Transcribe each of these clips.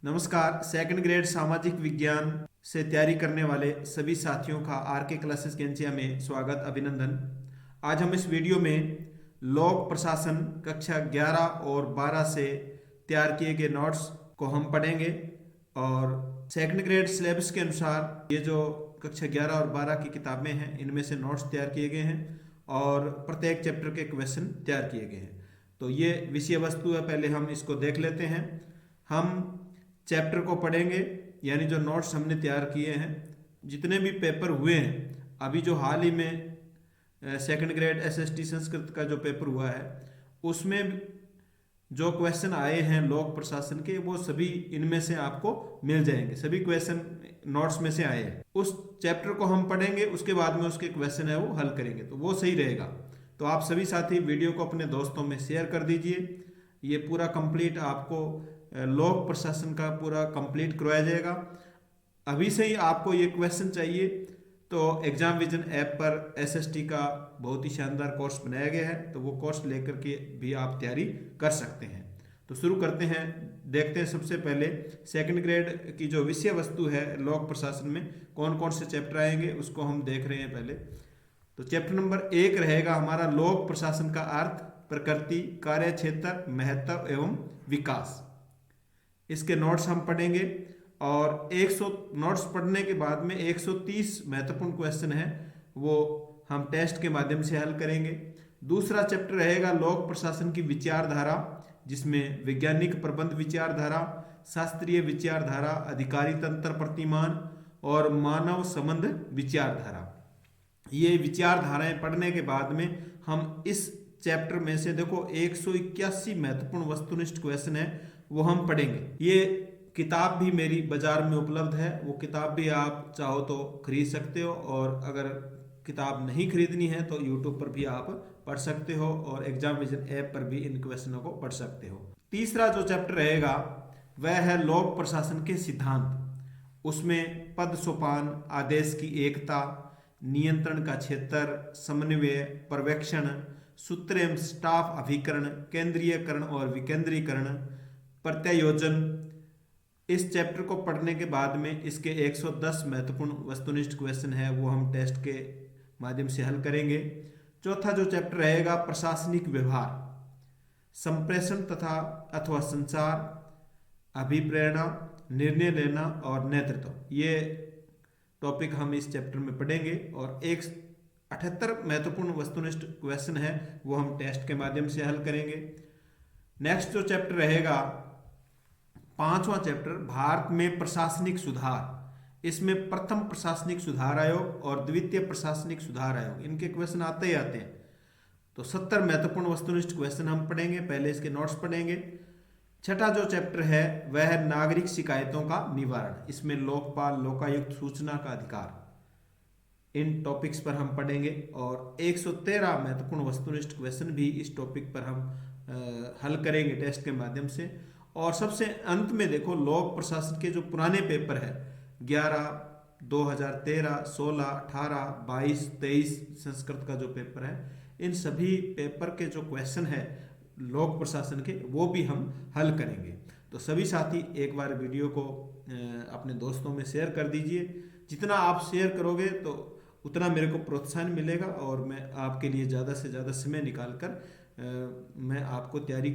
नमस्कार। Second grade सामाजिक विज्ञान से तैयारी करने वाले सभी साथियों का आर के क्लासेस केंचिया में स्वागत अभिनंदन। आज हम इस वीडियो में लोक प्रशासन कक्षा 11 और 12 से तैयार किए गए नोट्स को हम पढ़ेंगे और सेकंड ग्रेड सिलेबस के अनुसार ये जो कक्षा 11 और 12 की किताबें हैं इनमें से नोट्स तैयार किए गए हैं और प्रत्येक चैप्टर के क्वेश्चन तैयार किए गए हैं। तो ये विषय वस्तु है, पहले हम इसको देख लेते हैं। हम चैप्टर को पढ़ेंगे, यानी जो नोट्स हमने तैयार किए हैं, जितने भी पेपर हुए हैं, अभी जो हाल ही में सेकंड ग्रेड एसएसटी संस्कृत का जो पेपर हुआ है उसमें जो क्वेश्चन आए हैं लोक प्रशासन के, वो सभी इनमें से आपको मिल जाएंगे। सभी क्वेश्चन नोट्स में से आए हैं। उस चैप्टर को हम पढ़ेंगे, उसके बाद में उसके क्वेश्चन है वो हल करेंगे, तो वो सही रहेगा। तो आप सभी साथी वीडियो को अपने दोस्तों में शेयर कर दीजिए। ये पूरा कंप्लीट आपको लोक प्रशासन का पूरा कंप्लीट करवाया जाएगा। अभी से ही आपको ये क्वेश्चन चाहिए तो एग्जाम विजन ऐप पर एसएसटी का बहुत ही शानदार कोर्स बनाया गया है, तो वो कोर्स लेकर के भी आप तैयारी कर सकते हैं। तो शुरू करते हैं, देखते हैं। सबसे पहले सेकंड ग्रेड की जो विषय वस्तु है लोक प्रशासन में कौन कौन से चैप्टर आएंगे उसको हम देख रहे हैं पहले। तो चैप्टर नंबर 1 रहेगा हमारा लोक प्रशासन का अर्थ, प्रकृति, कार्य क्षेत्र, महत्व एवं विकास। इसके नोट्स हम पढ़ेंगे और 100 नोट्स पढ़ने के बाद में 130 महत्वपूर्ण क्वेश्चन है वो हम टेस्ट के माध्यम से हल करेंगे। दूसरा चैप्टर रहेगा लोक प्रशासन की विचारधारा, जिसमें वैज्ञानिक प्रबंध विचारधारा, शास्त्रीय विचारधारा, अधिकारी तंत्र प्रतिमान और मानव संबंध विचारधारा। ये विचारधाराएं पढ़ने के बाद में हम इस चैप्टर में से देखो 181 महत्वपूर्ण वस्तुनिष्ठ क्वेश्चन है वो हम पढ़ेंगे। ये किताब भी मेरी बाजार में उपलब्ध है, वो किताब भी आप चाहो तो खरीद सकते हो, और अगर किताब नहीं खरीदनी है तो यूट्यूब पर भी आप पढ़ सकते हो और एग्जाम विजन ऐप पर भी इन क्वेश्चनों को पढ़ सकते हो। तीसरा जो चैप्टर रहेगा वह है लोक प्रशासन के सिद्धांत। उसमें पद सोपान, आदेश की एकता, नियंत्रण का क्षेत्र, समन्वय, पर्यवेक्षण, सूत्र एवं स्टाफ अभिकरण, केंद्रीयकरण और विकेंद्रीकरण, प्रत्यायोजन। इस चैप्टर को पढ़ने के बाद में इसके 110 महत्वपूर्ण वस्तुनिष्ठ क्वेश्चन है वो हम टेस्ट के माध्यम से हल करेंगे। चौथा जो चैप्टर रहेगा प्रशासनिक व्यवहार, संप्रेषण तथा अथवा संचार, अभिप्रेरणा, निर्णय लेना और नेतृत्व। ये टॉपिक हम इस चैप्टर में पढ़ेंगे और 78 महत्वपूर्ण वस्तुनिष्ठ क्वेश्चन है वो हम टेस्ट के माध्यम से हल करेंगे। नेक्स्ट जो चैप्टर रहेगा 5वां चैप्टर भारत में प्रशासनिक सुधार। इसमें प्रथम प्रशासनिक सुधार आयोग और द्वितीय प्रशासनिक सुधार आयोग, इनके क्वेश्चन आते ही आते हैं। तो 70 महत्वपूर्ण वस्तुनिष्ठ क्वेश्चन हम पढ़ेंगे, पहले इसके नोट्स पढ़ेंगे। छठा जो चैप्टर है वह है नागरिक शिकायतों का निवारण। इसमें लोकपाल, लोकायुक्त, सूचना का अधिकार, इन टॉपिक्स पर हम पढ़ेंगे और 113 महत्वपूर्ण वस्तुनिष्ठ क्वेश्चन भी इस टॉपिक पर हम हल करेंगे टेस्ट के माध्यम से। और सबसे अंत में देखो लोक प्रशासन के जो पुराने पेपर है 11, 2013, 16, 18, 22, 23 संस्कृत का जो पेपर है, इन सभी पेपर के जो क्वेश्चन है लोक प्रशासन के वो भी हम हल करेंगे। तो सभी साथी एक बार वीडियो को अपने दोस्तों में शेयर कर दीजिए। जितना आप शेयर करोगे तो उतना मेरे को प्रोत्साहन मिलेगा और मैं आपके लिए ज़्यादा से ज़्यादा समय निकाल कर मैं आपको तैयारी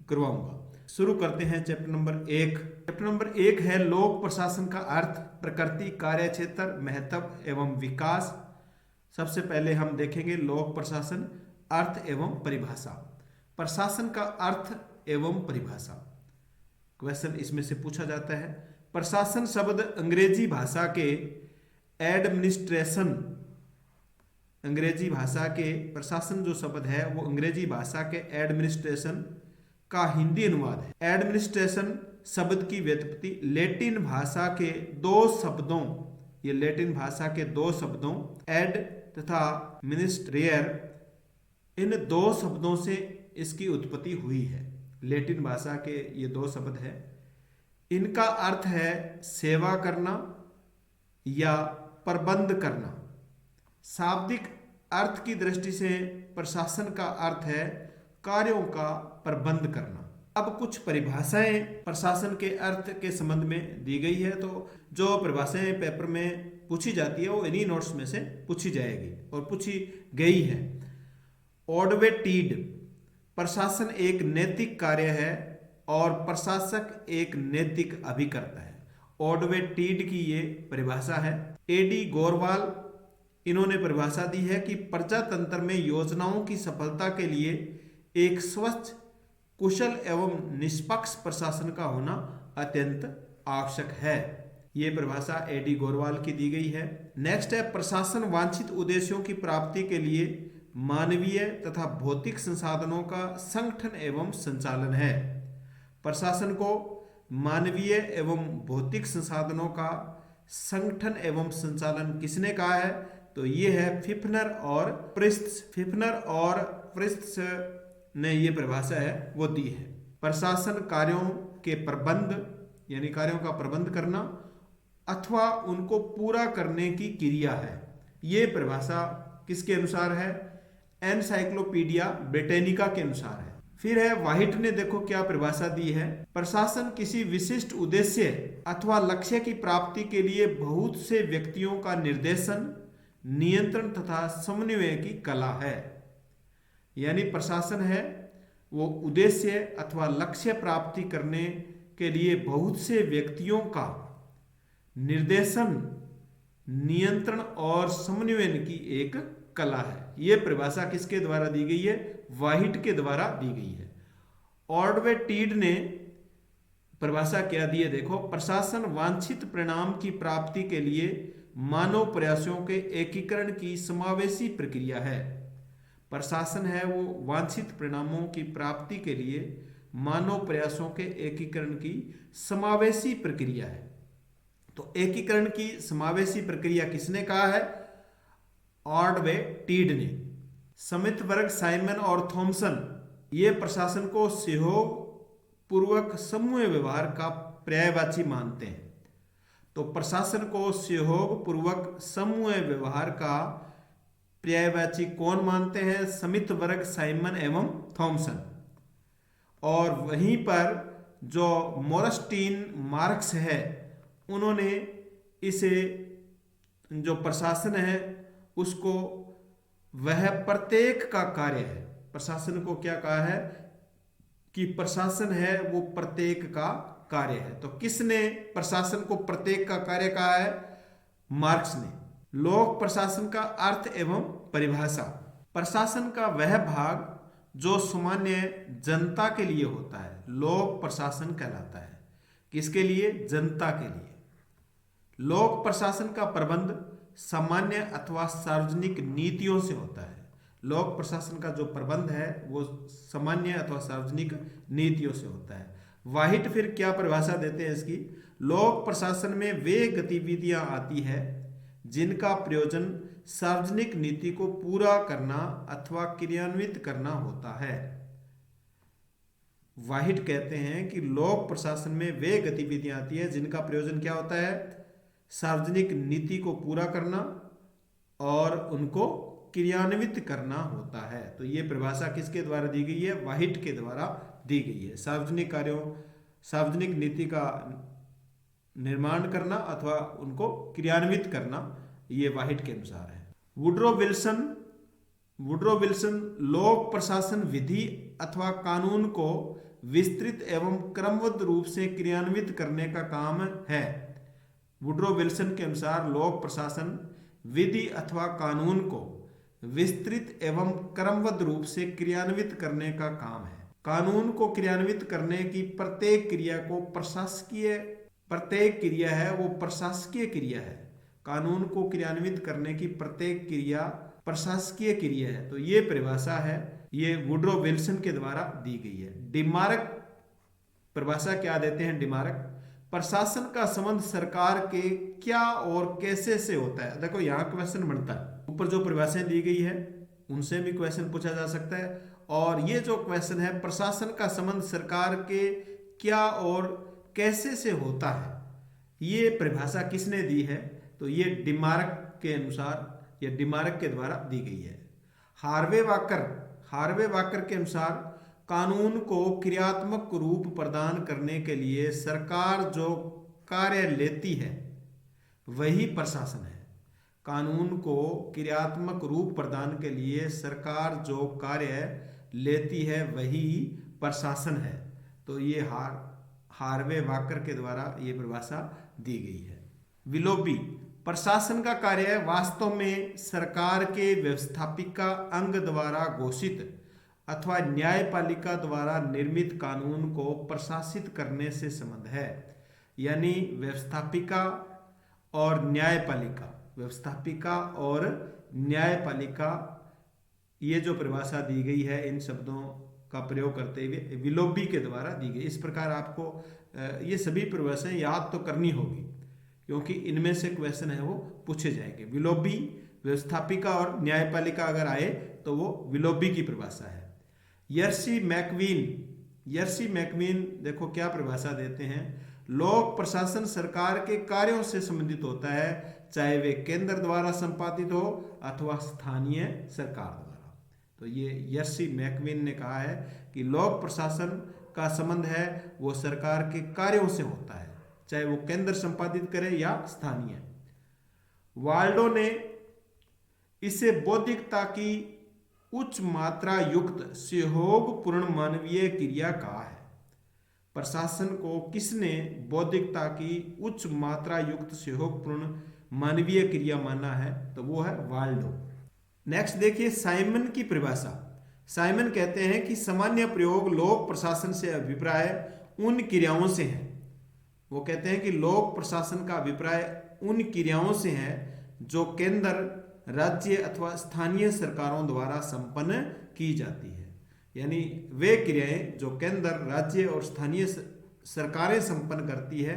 करवाऊंगा। शुरू करते हैं चैप्टर नंबर 1। चैप्टर नंबर 1 है लोक प्रशासन का अर्थ, प्रकृति, कार्य क्षेत्र, महत्व एवं विकास। सबसे पहले हम देखेंगे लोक प्रशासन अर्थ एवं परिभाषा। प्रशासन का अर्थ एवं परिभाषा क्वेश्चन इसमें से पूछा जाता है। प्रशासन शब्द अंग्रेजी भाषा के एडमिनिस्ट्रेशन, अंग्रेजी भाषा के प्रशासन जो शब्द है वो अंग्रेजी भाषा के एडमिनिस्ट्रेशन का हिंदी अनुवाद है। एडमिनिस्ट्रेशन शब्द की व्युत्पत्ति लैटिन भाषा के दो शब्दों, ये लैटिन भाषा के दो शब्दों एड तथा मिनिस्ट्रियर, इन दो शब्दों से इसकी उत्पत्ति हुई है। लैटिन भाषा के ये दो शब्द है, इनका अर्थ है सेवा करना या प्रबंध करना। शाब्दिक अर्थ की दृष्टि से प्रशासन का अर्थ है कार्यों का प्रबंध करना। अब कुछ परिभाषाएं प्रशासन के अर्थ के संबंध में दी गई है, तो जो परिभाषाएं पेपर में पूछी जाती है वो इन्हीं नोट्स में से पूछी जाएगी और पूछी गई है। ऑडवेटीड, प्रशासन एक नैतिक कार्य है और प्रशासक एक नैतिक अभिकर्ता है। ऑडवेटीड की ये परिभाषा है। एडी गोरवाल, इन्होंने परिभाषा दी है कि प्रजातंत्र में योजनाओं की सफलता के लिए एक स्वच्छ, कुशल एवं निष्पक्ष प्रशासन का होना अत्यंत आवश्यक है। ये परिभाषा एडी गोरवाल की दी गई है। नेक्स्ट है, प्रशासन वांछित उद्देश्यों की प्राप्ति के लिए मानवीय तथा भौतिक संसाधनों का संगठन एवं संचालन है। प्रशासन को मानवीय एवं भौतिक संसाधनों का संगठन एवं संचालन किसने कहा है? तो ये है फिफ्नर और प्रिस्ट्स। फिफ्नर और प्रिस्ट्स ने ये परिभाषा है वो दी है। प्रशासन कार्यों के प्रबंध यानी कार्यों का प्रबंध करना अथवा उनको पूरा करने की क्रिया है। ये परिभाषा किसके अनुसार है? एनसाइक्लोपीडिया ब्रिटानिका के अनुसार है। फिर है व्हाइट ने देखो क्या परिभाषा दी है। प्रशासन किसी विशिष्ट उद्देश्य अथवा लक्ष्य की प्राप्ति के लिए बहुत से व्यक्तियों का निर्देशन, नियंत्रण तथा समन्वय की कला है। यानी प्रशासन है वो उद्देश्य अथवा लक्ष्य प्राप्ति करने के लिए बहुत से व्यक्तियों का निर्देशन, नियंत्रण और समन्वय की एक कला है। यह परिभाषा किसके द्वारा दी गई है? व्हाइट के द्वारा दी गई है। ऑडवेटीड ने परिभाषा क्या दी है देखो, प्रशासन वांछित परिणाम की प्राप्ति के लिए मानव प्रयासों के एकीकरण की समावेशी प्रक्रिया है। प्रशासन है वो वांछित परिणामों की प्राप्ति के लिए मानव प्रयासों के एकीकरण की समावेशी प्रक्रिया है। तो एकीकरण की समावेशी प्रक्रिया किसने कहा है? ऑडवेटीड ने। स्मिथबर्ग, साइमन और थॉमसन ये प्रशासन को सहयोग पूर्वक समूह व्यवहार का पर्यायवाची मानते हैं। तो प्रशासन को सहयोग पूर्वक समूह व्यवहार का पर्यायवाची कौन मानते हैं? स्मिथबर्ग, साइमन एवं थॉमसन। और वहीं पर जो मोरस्टीन मार्क्स है उन्होंने इसे जो प्रशासन है उसको वह प्रत्येक का कार्य है। प्रशासन को क्या कहा है कि प्रशासन है वो प्रत्येक का कार्य है। तो किसने प्रशासन को प्रत्येक का कार्य कहा है? मार्क्स ने। लोक प्रशासन का अर्थ एवं परिभाषा। प्रशासन का वह भाग जो सामान्य जनता के लिए होता है लोक प्रशासन कहलाता है। किसके लिए? जनता के लिए। लोक प्रशासन का प्रबंध सामान्य अथवा सार्वजनिक नीतियों से होता है। लोक प्रशासन का जो प्रबंध है वो सामान्य अथवा सार्वजनिक नीतियों से होता है। व्हाइट फिर क्या परिभाषा देते हैं इसकी? लोक प्रशासन में वे गतिविधियां आती है जिनका प्रयोजन सार्वजनिक नीति को पूरा करना अथवा क्रियान्वित करना होता है। व्हाइट कहते हैं कि लोक प्रशासन में वे गतिविधियां आती है जिनका प्रयोजन क्या होता है? सार्वजनिक नीति को पूरा करना और उनको क्रियान्वित करना होता है। तो ये परिभाषा किसके द्वारा दी गई है? व्हाइट के द्वारा दी गई है। सार्वजनिक कार्यों, सार्वजनिक नीति का निर्माण करना अथवा उनको क्रियान्वित करना, ये व्हाइट के अनुसार है। वुड्रो विल्सन लोक प्रशासन विधि अथवा कानून को विस्तृत एवं क्रमबद्ध रूप से क्रियान्वित करने का काम है। वुड्रो विल्सन के अनुसार लोक प्रशासन विधि अथवा कानून को विस्तृत एवं क्रमबद्ध रूप से क्रियान्वित करने का काम है। कानून को क्रियान्वित करने की प्रत्येक क्रिया को प्रत्येक क्रिया है वो प्रशासकीय क्रिया है। कानून को क्रियान्वित करने की प्रत्येक क्रिया प्रशासकीय क्रिया है। तो ये परिभाषा है, ये वुड्रो विल्सन के द्वारा दी गई है। डिमार्क परिभाषा क्या देते हैं? डिमार्क, प्रशासन का संबंध सरकार के क्या और कैसे से होता है। देखो यहाँ क्वेश्चन बनता है, ऊपर जो परिभाषाएं दी गई है उनसे भी क्वेश्चन पूछा जा सकता है। और ये जो क्वेश्चन है प्रशासन का संबंध सरकार के क्या और कैसे से होता है, ये परिभाषा किसने दी है? तो ये डिमार्क के अनुसार या डिमार्क के द्वारा दी गई है। हार्वे वाकर के अनुसार कानून को क्रियात्मक रूप प्रदान करने के लिए सरकार जो कार्य लेती है वही प्रशासन है। कानून को क्रियात्मक रूप प्रदान के लिए सरकार जो कार्य लेती है वही प्रशासन है। तो ये हार्वे वाकर के द्वारा ये परिभाषा दी गई है। विलोपी प्रशासन का कार्य वास्तव में सरकार के व्यवस्थापिका अंग द्वारा घोषित अथवा न्यायपालिका द्वारा निर्मित कानून को प्रशासित करने से संबंध है। यानी व्यवस्थापिका और न्यायपालिका, व्यवस्थापिका और न्यायपालिका, ये जो परिभाषा दी गई है इन शब्दों का प्रयोग करते हुए विलोपी के द्वारा दी गई। इस प्रकार आपको ये सभी परिभाषाएं याद तो करनी होगी क्योंकि इनमें से क्वेश्चन है वो पूछे जाएंगे। विलोपी, व्यवस्थापिका और न्यायपालिका अगर आए तो वो विलोपी की परिभाषा है। यर्सी मैकवीन देखो क्या परिभाषा देते हैं। लोक प्रशासन सरकार के कार्यों से संबंधित होता है, चाहे वे केंद्र द्वारा संपादित हो अथवा स्थानीय सरकार द्वारा। तो ये यर्सी मैकवीन ने कहा है कि लोक प्रशासन का संबंध है वो सरकार के कार्यों से होता है, चाहे वो केंद्र संपादित करे या स्थानीय। वाल्डो ने इसे बौद्धिकता की उच्च मात्रा युक्त सहयोगपूर्ण मानवीय क्रिया कहा है। प्रशासन को किसने बौद्धिकता की उच्च मात्रा युक्त सहयोगपूर्ण मानवीय क्रिया माना है? तो वो है वाल्डो। नेक्स्ट देखिए साइमन की परिभाषा। साइमन कहते हैं कि सामान्य प्रयोग लोक प्रशासन से अभिप्राय उन क्रियाओं से है। वो कहते हैं कि लोक प्रशासन का अभिप्राय उन क्रियाओं से है जो केंद्र, राज्य अथवा स्थानीय सरकारों द्वारा संपन्न की जाती है। यानी वे क्रियाएं जो केंद्र, राज्य और स्थानीय सरकारें संपन्न करती है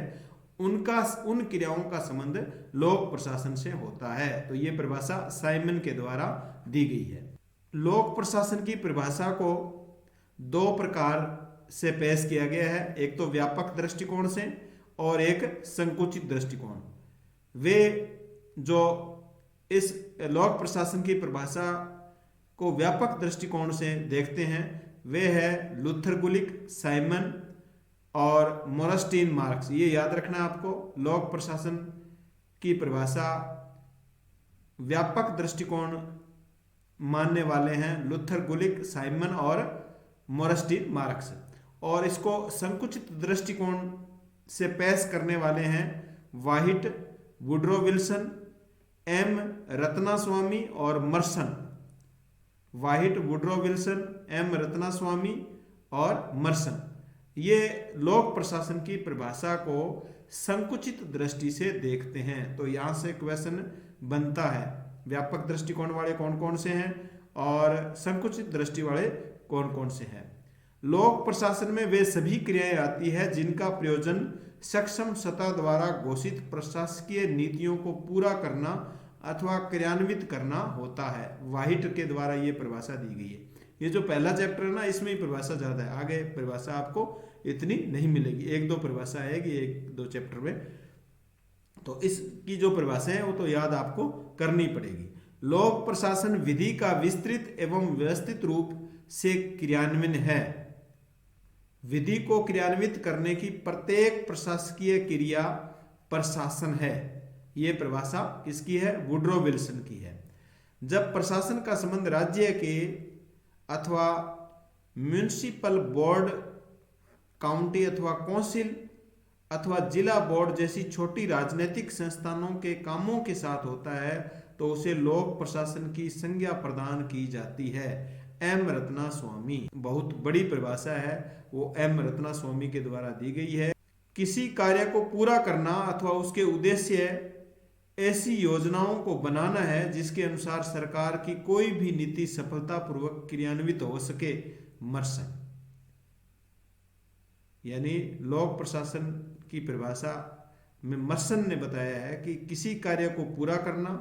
उन क्रियाओं का संबंध लोक प्रशासन से होता है। तो ये परिभाषा साइमन के द्वारा दी गई है। लोक प्रशासन की परिभाषा को दो प्रकार से पेश किया गया है, एक तो व्यापक दृष्टिकोण से और एक संकुचित दृष्टिकोण। वे जो इस लोक प्रशासन की परिभाषा को व्यापक दृष्टिकोण से देखते हैं वे है लूथर गुलिक, साइमन और मोरस्टीन मार्क्स। ये याद रखना आपको। लोक प्रशासन की परिभाषा व्यापक दृष्टिकोण मानने वाले हैं लूथर गुलिक, साइमन और मोरस्टीन मार्क्स, और इसको संकुचित दृष्टिकोण से पेश करने वाले हैं वाहिट, वुड्रो विल्सन, एम रत्नास्वामी और मर्सन। वाहिट, वुड्रो विल्सन, एम रत्नास्वामी और मर्सन ये लोक प्रशासन की परिभाषा को संकुचित दृष्टि से देखते हैं। तो यहां से क्वेश्चन बनता है व्यापक दृष्टिकोण वाले कौन कौन से हैं और संकुचित दृष्टि वाले कौन कौन से हैं। लोक प्रशासन में वे सभी क्रियाएं आती है जिनका प्रयोजन सक्षम सत्ता द्वारा घोषित प्रशासकीय नीतियों को पूरा करना अथवा क्रियान्वित करना होता है। वाहिट के द्वारा ये परिभाषा दी गई है। ये जो पहला चैप्टर है ना इसमें ही परिभाषा ज्यादा है, आगे परिभाषा आपको इतनी नहीं मिलेगी, एक दो परिभाषा आएगी एक दो चैप्टर में। तो इसकी जो परिभाषा है वो तो याद आपको करनी पड़ेगी। लोक प्रशासन विधि का विस्तृत एवं व्यवस्थित रूप से क्रियान्वयन है। विधि को क्रियान्वित करने की प्रत्येक प्रशासकीय क्रिया प्रशासन है। यह परिभाषा किसकी है? वुड्रो विल्सन की है। जब प्रशासन का संबंध राज्य के अथवा म्युनिसिपल बोर्ड, काउंटी अथवा काउंसिल अथवा जिला बोर्ड जैसी छोटी राजनीतिक संस्थानों के कामों के साथ होता है तो उसे लोक प्रशासन की संज्ञा प्रदान की जाती है। एम रत्नास्वामी, बहुत बड़ी परिभाषा है, वो एम रत्नास्वामी के द्वारा दी गई है। किसी कार्य को पूरा करना अथवा उसके उद्देश्य ऐसी योजनाओं को बनाना है जिसके अनुसार सरकार की कोई भी नीति सफलतापूर्वक क्रियान्वित हो सके। मर्सन, यानी लोक प्रशासन की परिभाषा में मर्सन ने बताया है कि किसी कार्य को पूरा करना,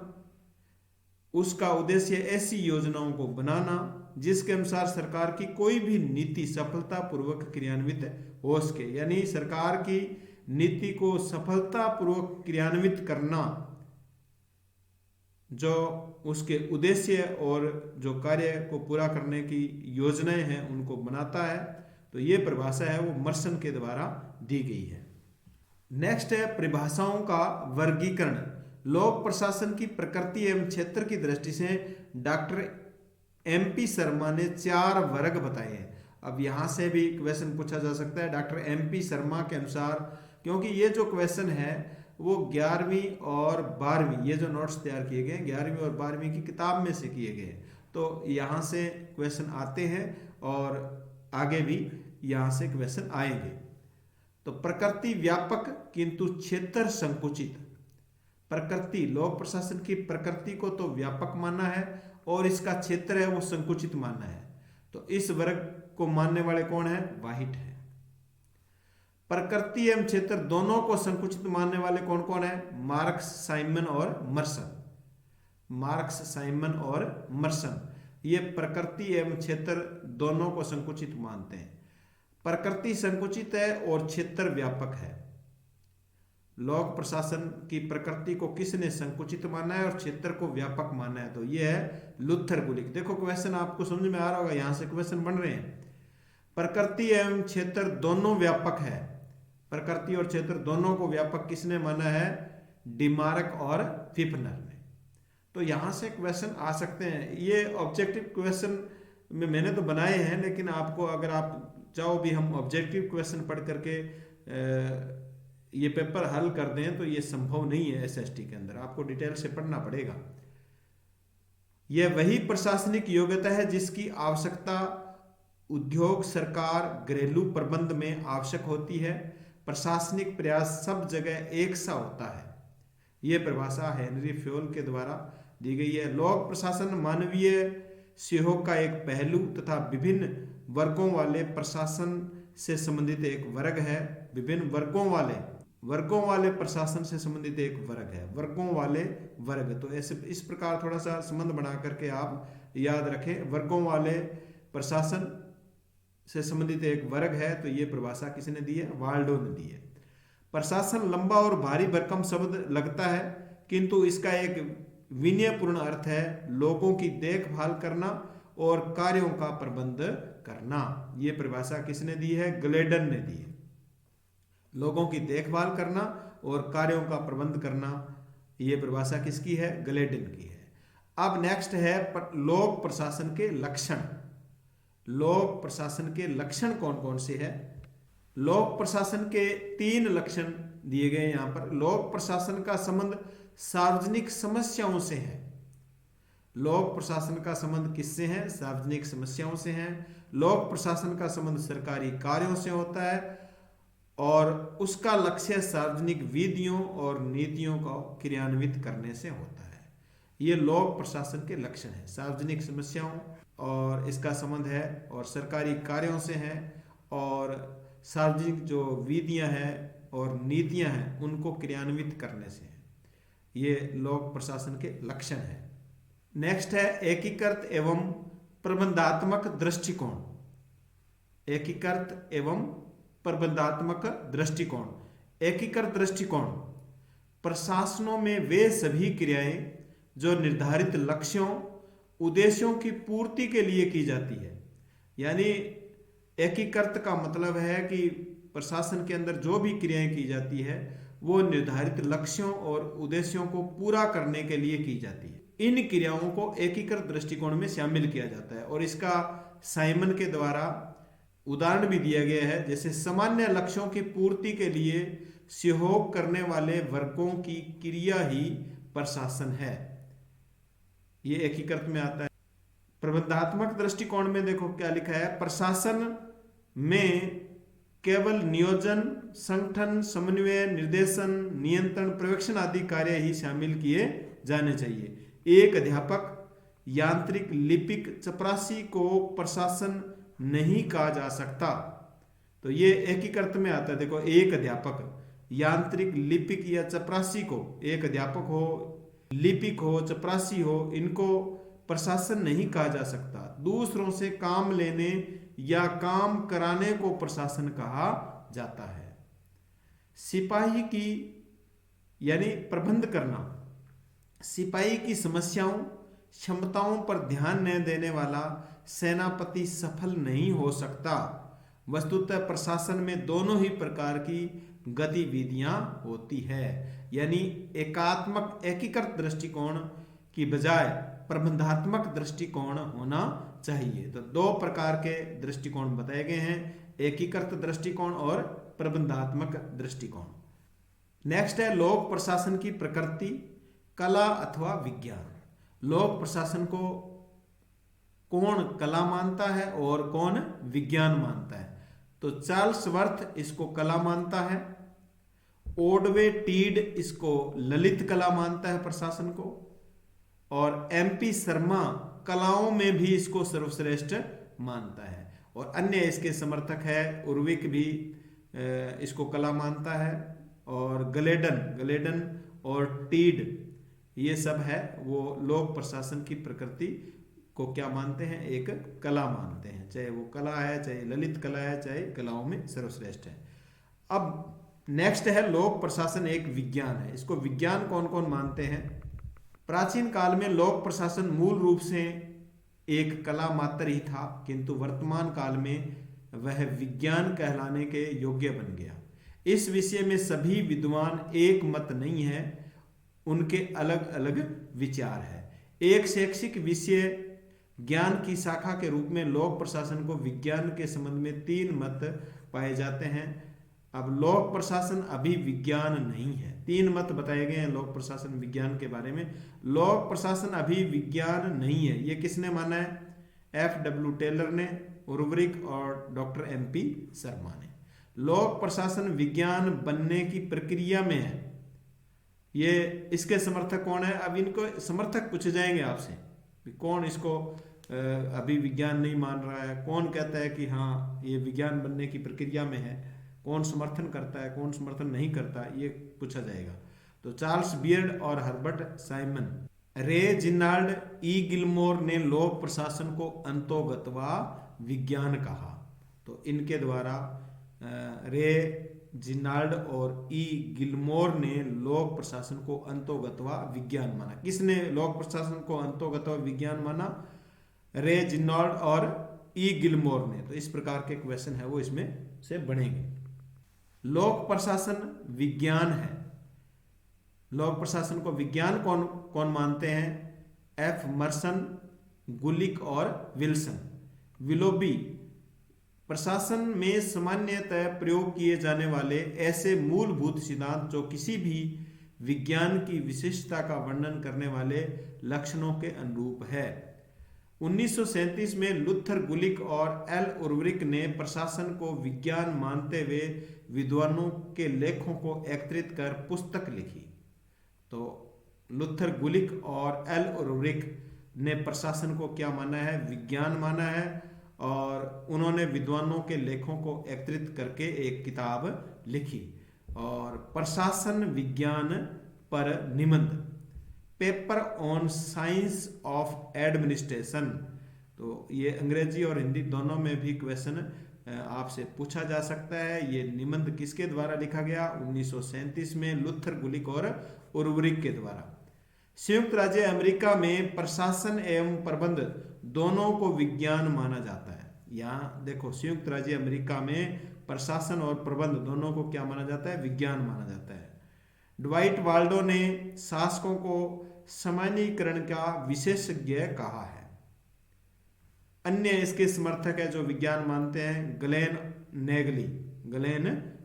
उसका उद्देश्य ऐसी योजनाओं को बनाना जिसके अनुसार सरकार की कोई भी नीति सफलतापूर्वक क्रियान्वित हो सके। यानी सरकार की नीति को सफलतापूर्वक क्रियान्वित करना जो उसके उद्देश्य और जो कार्य को पूरा करने की योजनाएं हैं उनको बनाता है। तो ये परिभाषा है वो मर्सन के द्वारा दी गई है। नेक्स्ट है परिभाषाओं का वर्गीकरण। लोक प्रशासन की प्रकृति एवं क्षेत्र की दृष्टि से डॉक्टर MP शर्मा ने 4 वर्ग बताए हैं। अब यहाँ से भी क्वेश्चन पूछा जा सकता है डॉक्टर MP शर्मा के अनुसार, क्योंकि ये जो क्वेश्चन है वो 11वीं और 12वीं, ये जो नोट्स तैयार किए गए 11वीं और 12वीं की किताब में से किए गए, तो यहाँ से क्वेश्चन आते हैं और आगे भी यहाँ से क्वेश्चन आएंगे। तो प्रकृति व्यापक किंतु क्षेत्र संकुचित। प्रकृति, लोक प्रशासन की प्रकृति को तो व्यापक मानना है और इसका क्षेत्र है वो संकुचित मानना है। तो इस वर्ग को मानने वाले कौन है? व्हाइट है। प्रकृति एवं क्षेत्र दोनों को संकुचित मानने वाले कौन कौन है? मार्क्स, साइमन और मर्सन। मार्क्स, साइमन और मर्सन ये प्रकृति एवं क्षेत्र दोनों को संकुचित मानते हैं। प्रकृति संकुचित है और क्षेत्र व्यापक है। लोक प्रशासन की प्रकृति को किसने संकुचित माना है और क्षेत्र को व्यापक माना है? तो ये है लुथर गुलिक। देखो क्वेश्चन आपको समझ में आ रहा होगा, यहां से क्वेश्चन बन रहे हैं। प्रकृति एवं क्षेत्र दोनों व्यापक है। प्रकृति और क्षेत्र दोनों को व्यापक किसने माना है? डिमार्क और फिफनर ने। तो यहां से क्वेश्चन आ सकते हैं। ये ऑब्जेक्टिव क्वेश्चन में मैंने तो बनाए हैं, लेकिन आपको अगर आप चाहो भी हम ऑब्जेक्टिव क्वेश्चन पढ़ करके ये पेपर हल कर दें तो ये संभव नहीं है। SST के अंदर आपको डिटेल से पढ़ना पड़ेगा। यह वही प्रशासनिक योग्यता है जिसकी आवश्यकता उद्योग, सरकार, घरेलू प्रबंध में आवश्यक होती है। प्रशासनिक प्रयास सब जगह एक सा होता है। यह परिभाषा हेनरी फ्योल के द्वारा दी गई है। लोक प्रशासन मानवीय सहयोग का एक पहलू तथा विभिन्न वर्गों वाले प्रशासन से संबंधित एक वर्ग है। विभिन्न वर्गों वाले प्रशासन से संबंधित एक वर्ग है। वर्गों वाले वर्ग, तो ऐसे इस प्रकार थोड़ा सा संबंध बना करके आप याद रखें। वर्गों वाले प्रशासन से संबंधित एक वर्ग है। तो ये परिभाषा किसने दी है? वाल्डो ने दी है। प्रशासन लंबा और भारी भरकम शब्द लगता है, किंतु इसका एक विनयपूर्ण अर्थ है लोगों की देखभाल करना और कार्यों का प्रबंध करना। ये परिभाषा किसने दी है? ग्लेडन ने दी है। लोगों की देखभाल करना और कार्यों का प्रबंध करना, ये परिभाषा किसकी है? ग्लेडन की है। अब नेक्स्ट है लोक प्रशासन के लक्षण। लोक प्रशासन के लक्षण कौन कौन से हैं? लोक प्रशासन के 3 लक्षण दिए गए यहां पर। लोक प्रशासन का संबंध सार्वजनिक समस्याओं से है। लोक प्रशासन का संबंध किससे है? सार्वजनिक समस्याओं से है। लोक प्रशासन का संबंध सरकारी कार्यों से होता है और उसका लक्ष्य सार्वजनिक विधियों और नीतियों को क्रियान्वित करने से होता है। ये लोक प्रशासन के लक्षण है। सार्वजनिक समस्याओं और इसका संबंध है और सरकारी कार्यों से है और सार्वजनिक जो विधियां हैं और नीतियां हैं उनको क्रियान्वित करने से है। ये लोक प्रशासन के लक्षण है। नेक्स्ट है एकीकृत एवं प्रबंधात्मक दृष्टिकोण। एकीकृत एवं प्रबंधात्मक दृष्टिकोण। एकीकृत दृष्टिकोण प्रशासनों में वे सभी क्रियाएं जो निर्धारित लक्ष्यों, उद्देश्यों की पूर्ति के लिए की जाती है। यानी एकीकृत का मतलब है कि प्रशासन के अंदर जो भी क्रियाएं की जाती है वो निर्धारित लक्ष्यों और उद्देश्यों को पूरा करने के लिए की जाती है। इन क्रियाओं को एकीकृत दृष्टिकोण में शामिल किया जाता है और इसका साइमन के द्वारा उदाहरण भी दिया गया है। जैसे सामान्य लक्ष्यों की पूर्ति के लिए सहयोग करने वाले वर्गों की क्रिया ही प्रशासन है। ये एकीकृत में आता है। प्रबंधात्मक दृष्टिकोण में देखो क्या लिखा है? प्रशासन में केवल नियोजन, संगठन, समन्वय, निर्देशन, नियंत्रण, पर्यवेक्षण आदि कार्य ही शामिल किए जाने चाहिए। एक अध्यापक, यांत्रिक, लिपिक, चपरासी को प्रशासन नहीं कहा जा सकता। तो ये एकीकृत में आता है। देखो, एक अध्यापक, यांत्रिक, लिपिक या चपरासी को, एक अध्यापक हो, लिपिक हो, चपरासी हो, इनको प्रशासन नहीं कहा जा सकता। दूसरों से काम लेने या काम कराने को प्रशासन कहा जाता है। सिपाही की यानी प्रबंध करना सिपाही की समस्याओं क्षमताओं पर ध्यान न देने वाला सेनापति सफल नहीं हो सकता। वस्तुतः प्रशासन में दोनों ही प्रकार की गतिविधियां होती है, यानी एकात्मक एकीकृत दृष्टिकोण की बजाय प्रबंधात्मक दृष्टिकोण होना चाहिए। तो दो प्रकार के दृष्टिकोण बताए गए हैं, एकीकृत दृष्टिकोण और प्रबंधात्मक दृष्टिकोण। नेक्स्ट है लोक प्रशासन की प्रकृति, कला अथवा विज्ञान। लोक प्रशासन को कौन कला मानता है और कौन विज्ञान मानता है? तो चार्ल्स वर्थ इसको कला मानता है, ओडवे टीड इसको ललित कला मानता है प्रशासन को, और एमपी शर्मा कलाओं में भी इसको सर्वश्रेष्ठ मानता है। और अन्य इसके समर्थक है, उर्विक भी इसको कला मानता है, और गलेडन और टीड ये सब है वो लोक प्रशासन की प्रकृति को क्या मानते हैं? एक कला मानते हैं, चाहे वो कला है, चाहे ललित कला है, चाहे कलाओं में सर्वश्रेष्ठ है। अब नेक्स्ट है लोक प्रशासन एक विज्ञान है। इसको विज्ञान कौन कौन मानते हैं? प्राचीन काल में लोक प्रशासन मूल रूप से एक कला मात्र ही था, किंतु वर्तमान काल में वह विज्ञान कहलाने के योग्य बन गया। इस विषय में सभी विद्वान एक मत नहीं है, उनके अलग अलग विचार है। एक शैक्षिक विषय ज्ञान की शाखा के रूप में लोक प्रशासन को विज्ञान के संबंध में 3 मत पाए जाते हैं। अब लोक प्रशासन अभी विज्ञान नहीं है। 3 मत बताए गए हैं लोक प्रशासन विज्ञान के बारे में। लोक प्रशासन अभी विज्ञान नहीं है, ये किसने माना है? FW टेलर ने, उर्वरिक और डॉक्टर MP शर्मा ने। लोक प्रशासन विज्ञान बनने की प्रक्रिया में है। ये इसके समर्थक कौन है? अब इनको समर्थक पूछे जाएंगे आपसे, कौन इसको अभी विज्ञान नहीं मान रहा है, कौन कहता है कि हाँ ये विज्ञान बनने की प्रक्रिया में है, कौन समर्थन करता है, कौन समर्थन नहीं करता, ये पूछा जाएगा। तो चार्ल्स बियर्ड और हर्बर्ट साइमन, रे जिनाल्ड, ई गिलमोर ने लोक प्रशासन को अंतोगत्वा विज्ञान कहा। तो इनके द्वारा रे जिनाल्ड और ई गिलमोर ने लोक प्रशासन को अंतोगत्वा विज्ञान माना। किसने लोक प्रशासन को अंतोगत्वा विज्ञान माना? रे जिनाल्ड और ई गिलमोर ने। तो इस प्रकार के क्वेश्चन है वो इसमें से बनेंगे। लोक प्रशासन विज्ञान है। लोक प्रशासन को विज्ञान कौन कौन मानते हैं? F मर्सन, गुलिक और विल्सन। विलोबी, प्रशासन में सामान्यतः प्रयोग किए जाने वाले ऐसे मूलभूत सिद्धांत जो किसी भी विज्ञान की विशिष्टता का वर्णन करने वाले लक्षणों के अनुरूप है। 1937 में लुथर गुलिक और एल उर्वरिक ने प्रशासन को विज्ञान मानते हुए विद्वानों के लेखों को एकत्रित कर पुस्तक लिखी। तो लुथर गुलिक और एल उर्वरिक ने प्रशासन को क्या माना है? विज्ञान माना है, और उन्होंने विद्वानों के लेखों को एकत्रित करके एक किताब लिखी। और प्रशासन विज्ञान पर निबंध, paper on science of administration. तो ये अंग्रेजी और हिंदी दोनों में भी क्वेश्चन आपसे पूछा जा सकता है। ये निबंध किसके द्वारा लिखा गया? 1937 में लुथर गुलिक और उर्वरिक के द्वारा। संयुक्त राज्य अमेरिका में प्रशासन एवं प्रबंध दोनों को विज्ञान माना जाता है। यहाँ देखो, संयुक्त राज्य अमेरिका में प्रशासन और प्रबंध दोनों को क्या माना जाता है? विज्ञान माना जाता है। ड्वाइट वाल्डो ने शासकों को सामान्यीकरण का विशेषज्ञ कहा है। अन्य इसके समर्थक है जो विज्ञान मानते हैं, ग्लेन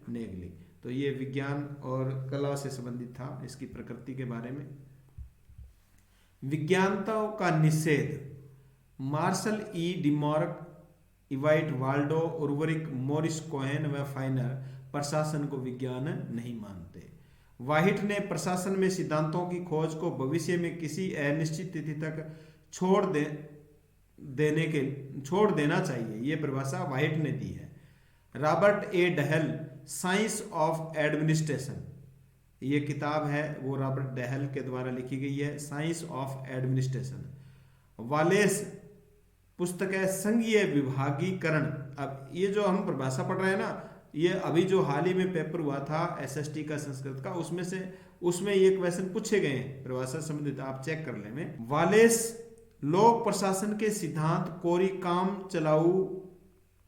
नेगली। तो ये विज्ञान और कला से संबंधित था, इसकी प्रकृति के बारे में। विज्ञानताओं का निषेध, Marshall E Dimock, Dwight Waldo, Urwick, Morris Cohen व फाइनर प्रशासन को विज्ञान नहीं मानते। वाहिट ने प्रशासन में सिद्धांतों की खोज को भविष्य में किसी अनिश्चित तिथि तक छोड़ देना चाहिए, ये परिभाषा वाहिट ने दी है। Robert A Dahl, science of administration, ये किताब है वो रॉबर्ट डहल के द्वारा लिखी गई है, साइंस ऑफ एडमिनिस्ट्रेशन। वालेस पुस्तक है संघीय विभागीकरण। अब ये जो हम परिभाषा पढ़ रहे हैं ना, ये अभी जो हाल ही में पेपर हुआ था एसएसटी का संस्कृत का, उसमें ये क्वेश्चन पूछे गए हैं परिभाषा संबंधित, आप चेक कर ले में। वालेस लोक प्रशासन के सिद्धांत कोरी काम चलाऊ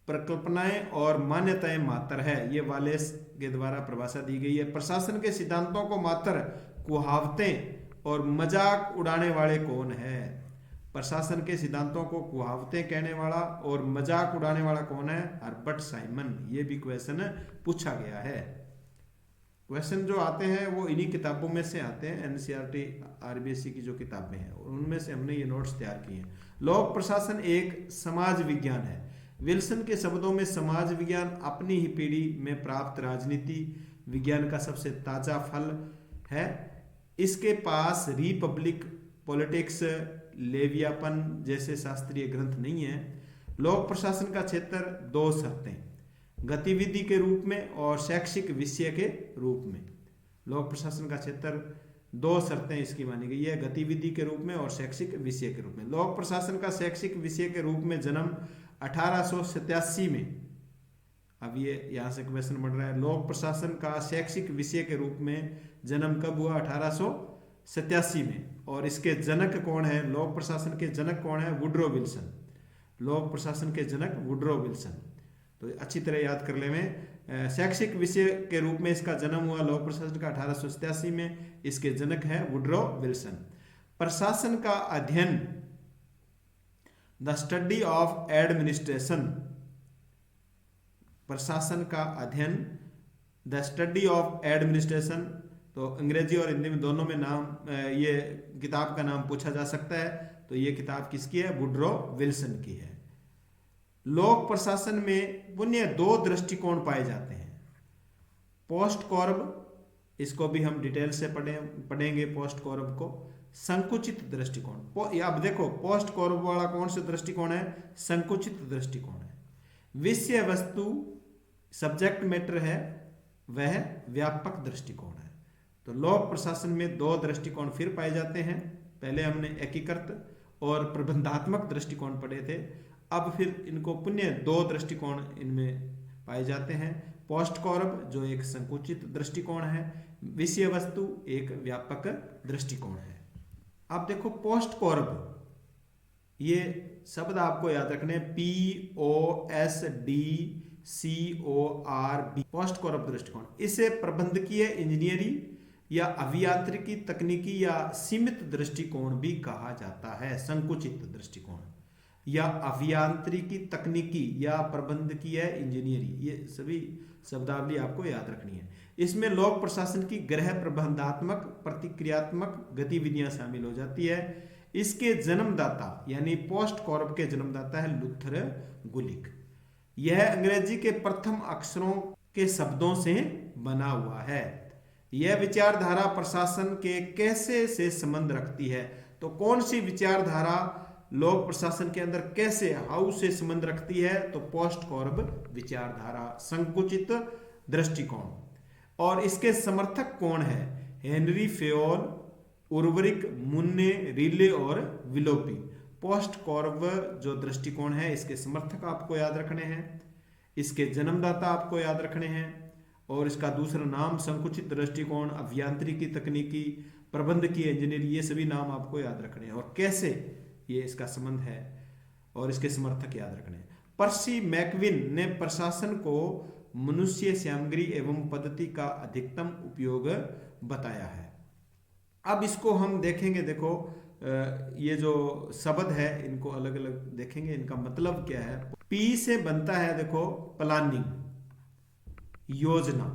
प्रकल्पनाएं और मान्यताएं मात्र है। ये वालेस के द्वारा परिभाषा दी गई है। प्रशासन के सिद्धांतों को मात्र कुहावतें और मजाक उड़ाने वाले कौन है? प्रशासन के सिद्धांतों को कुहावतें कहने वाला और मजाक उड़ाने वाला कौन है? Herbert Simon. ये भी क्वेश्चन पूछा गया है। क्वेश्चन जो आते हैं वो इन्हीं किताबों में से आते हैं, एनसीईआरटी आरबीएसई की जो किताबें हैं उनमें से हमने ये नोट्स तैयार किए हैं। लोक प्रशासन एक समाज विज्ञान है। विल्सन के शब्दों में समाज विज्ञान अपनी ही पीढ़ी में प्राप्त राजनीति विज्ञान का सबसे ताजा फल है। इसके पास रिपब्लिक, पॉलिटिक्स, लेवियापन जैसे शास्त्रीय ग्रंथ नहीं है। लोक प्रशासन का क्षेत्र दो शर्तें, गतिविधि के रूप में और शैक्षिक विषय के रूप में। लोक प्रशासन का क्षेत्र दो शर्तें इसकी मानी गई है, गतिविधि के रूप में और शैक्षिक विषय के रूप में। लोक प्रशासन का शैक्षिक विषय के रूप में जन्म 1887 में, अब ये यहाँ से क्वेश्चन बढ़ रहा है, लोक प्रशासन का शैक्षिक विषय के रूप में जन्म कब हुआ? 1887 में। और इसके जनक कौन है? लोक प्रशासन के जनक कौन है? Woodrow Wilson. लोक प्रशासन के जनक वुड्रो विल्सन। तो अच्छी तरह याद कर ले में, शैक्षिक विषय के रूप में इसका जन्म हुआ लोक प्रशासन का 1887 में। इसके जनक है वुड्रो विल्सन। प्रशासन का अध्ययन, द स्टडी ऑफ एडमिनिस्ट्रेशन। प्रशासन का अध्ययन, द स्टडी ऑफ एडमिनिस्ट्रेशन। तो अंग्रेजी और हिंदी में दोनों में नाम, ये किताब का नाम पूछा जा सकता है। तो ये किताब किसकी है? वुड्रो विल्सन की है। लोक प्रशासन में पुण्य दो दृष्टिकोण पाए जाते हैं। पोस्ट कौरव, इसको भी हम डिटेल से पढ़ेंगे पोस्ट कौरव को। संकुचित दृष्टिकोण, अब देखो पोस्ट कौरव वाला कौन सा दृष्टिकोण है? संकुचित दृष्टिकोण है। विषय वस्तु, सब्जेक्ट मैटर है, वह व्यापक दृष्टिकोण है। तो लोक प्रशासन में दो दृष्टिकोण फिर पाए जाते हैं। पहले हमने एकीकृत और प्रबंधात्मक दृष्टिकोण पढ़े थे, अब फिर इनको पुण्य दो दृष्टिकोण इनमें पाए जाते हैं। पोस्ट कौरव जो एक संकुचित दृष्टिकोण है, विषय वस्तु एक व्यापक दृष्टिकोण है। अब देखो पोस्ट कौरव, ये शब्द आपको याद रखने, POSTCORB, पोस्ट कौरव दृष्टिकोण। इसे प्रबंधकीय इंजीनियरिंग या अभियांत्रिकी तकनीकी या सीमित दृष्टिकोण भी कहा जाता है। संकुचित दृष्टिकोण या अभियांत्रिकी तकनीकी या प्रबंधकीय इंजीनियरिंग, ये सभी शब्दावली आपको याद रखनी है। इसमें लोक प्रशासन की गृह प्रबंधात्मक प्रतिक्रियात्मक गतिविधियां शामिल हो जाती है। इसके जन्मदाता यानी पोस्ट कौरव के जन्मदाता है लुथर गुलिक। यह अंग्रेजी के प्रथम अक्षरों के शब्दों से बना हुआ है। यह विचारधारा प्रशासन के कैसे से संबंध रखती है? तो कौन सी विचारधारा लोक प्रशासन के अंदर कैसे, हाउ से संबंध रखती है? तो पोस्ट कौरव विचारधारा, संकुचित दृष्टिकोण। और इसके समर्थक कौन है? हेनरी फेयोल, उर्वरिक, मुन्ने, रिले और विलोपी। पोस्ट कौरव जो दृष्टिकोण है, इसके समर्थक आपको याद रखने हैं, इसके जन्मदाता आपको याद रखने हैं, और इसका दूसरा नाम संकुचित दृष्टिकोण, अभियांत्रिकी तकनीकी, प्रबंधकीय इंजीनियरिंग, ये सभी नाम आपको याद रखने हैं और कैसे ये इसका संबंध है और इसके समर्थक याद रखने हैं। पर्सी मैकविन ने प्रशासन को मनुष्य सामग्री एवं पद्धति का अधिकतम उपयोग बताया है। अब इसको हम देखेंगे, देखो ये जो शब्द है इनको अलग अलग देखेंगे, इनका मतलब क्या है। पी से बनता है देखो प्लानिंग, योजना।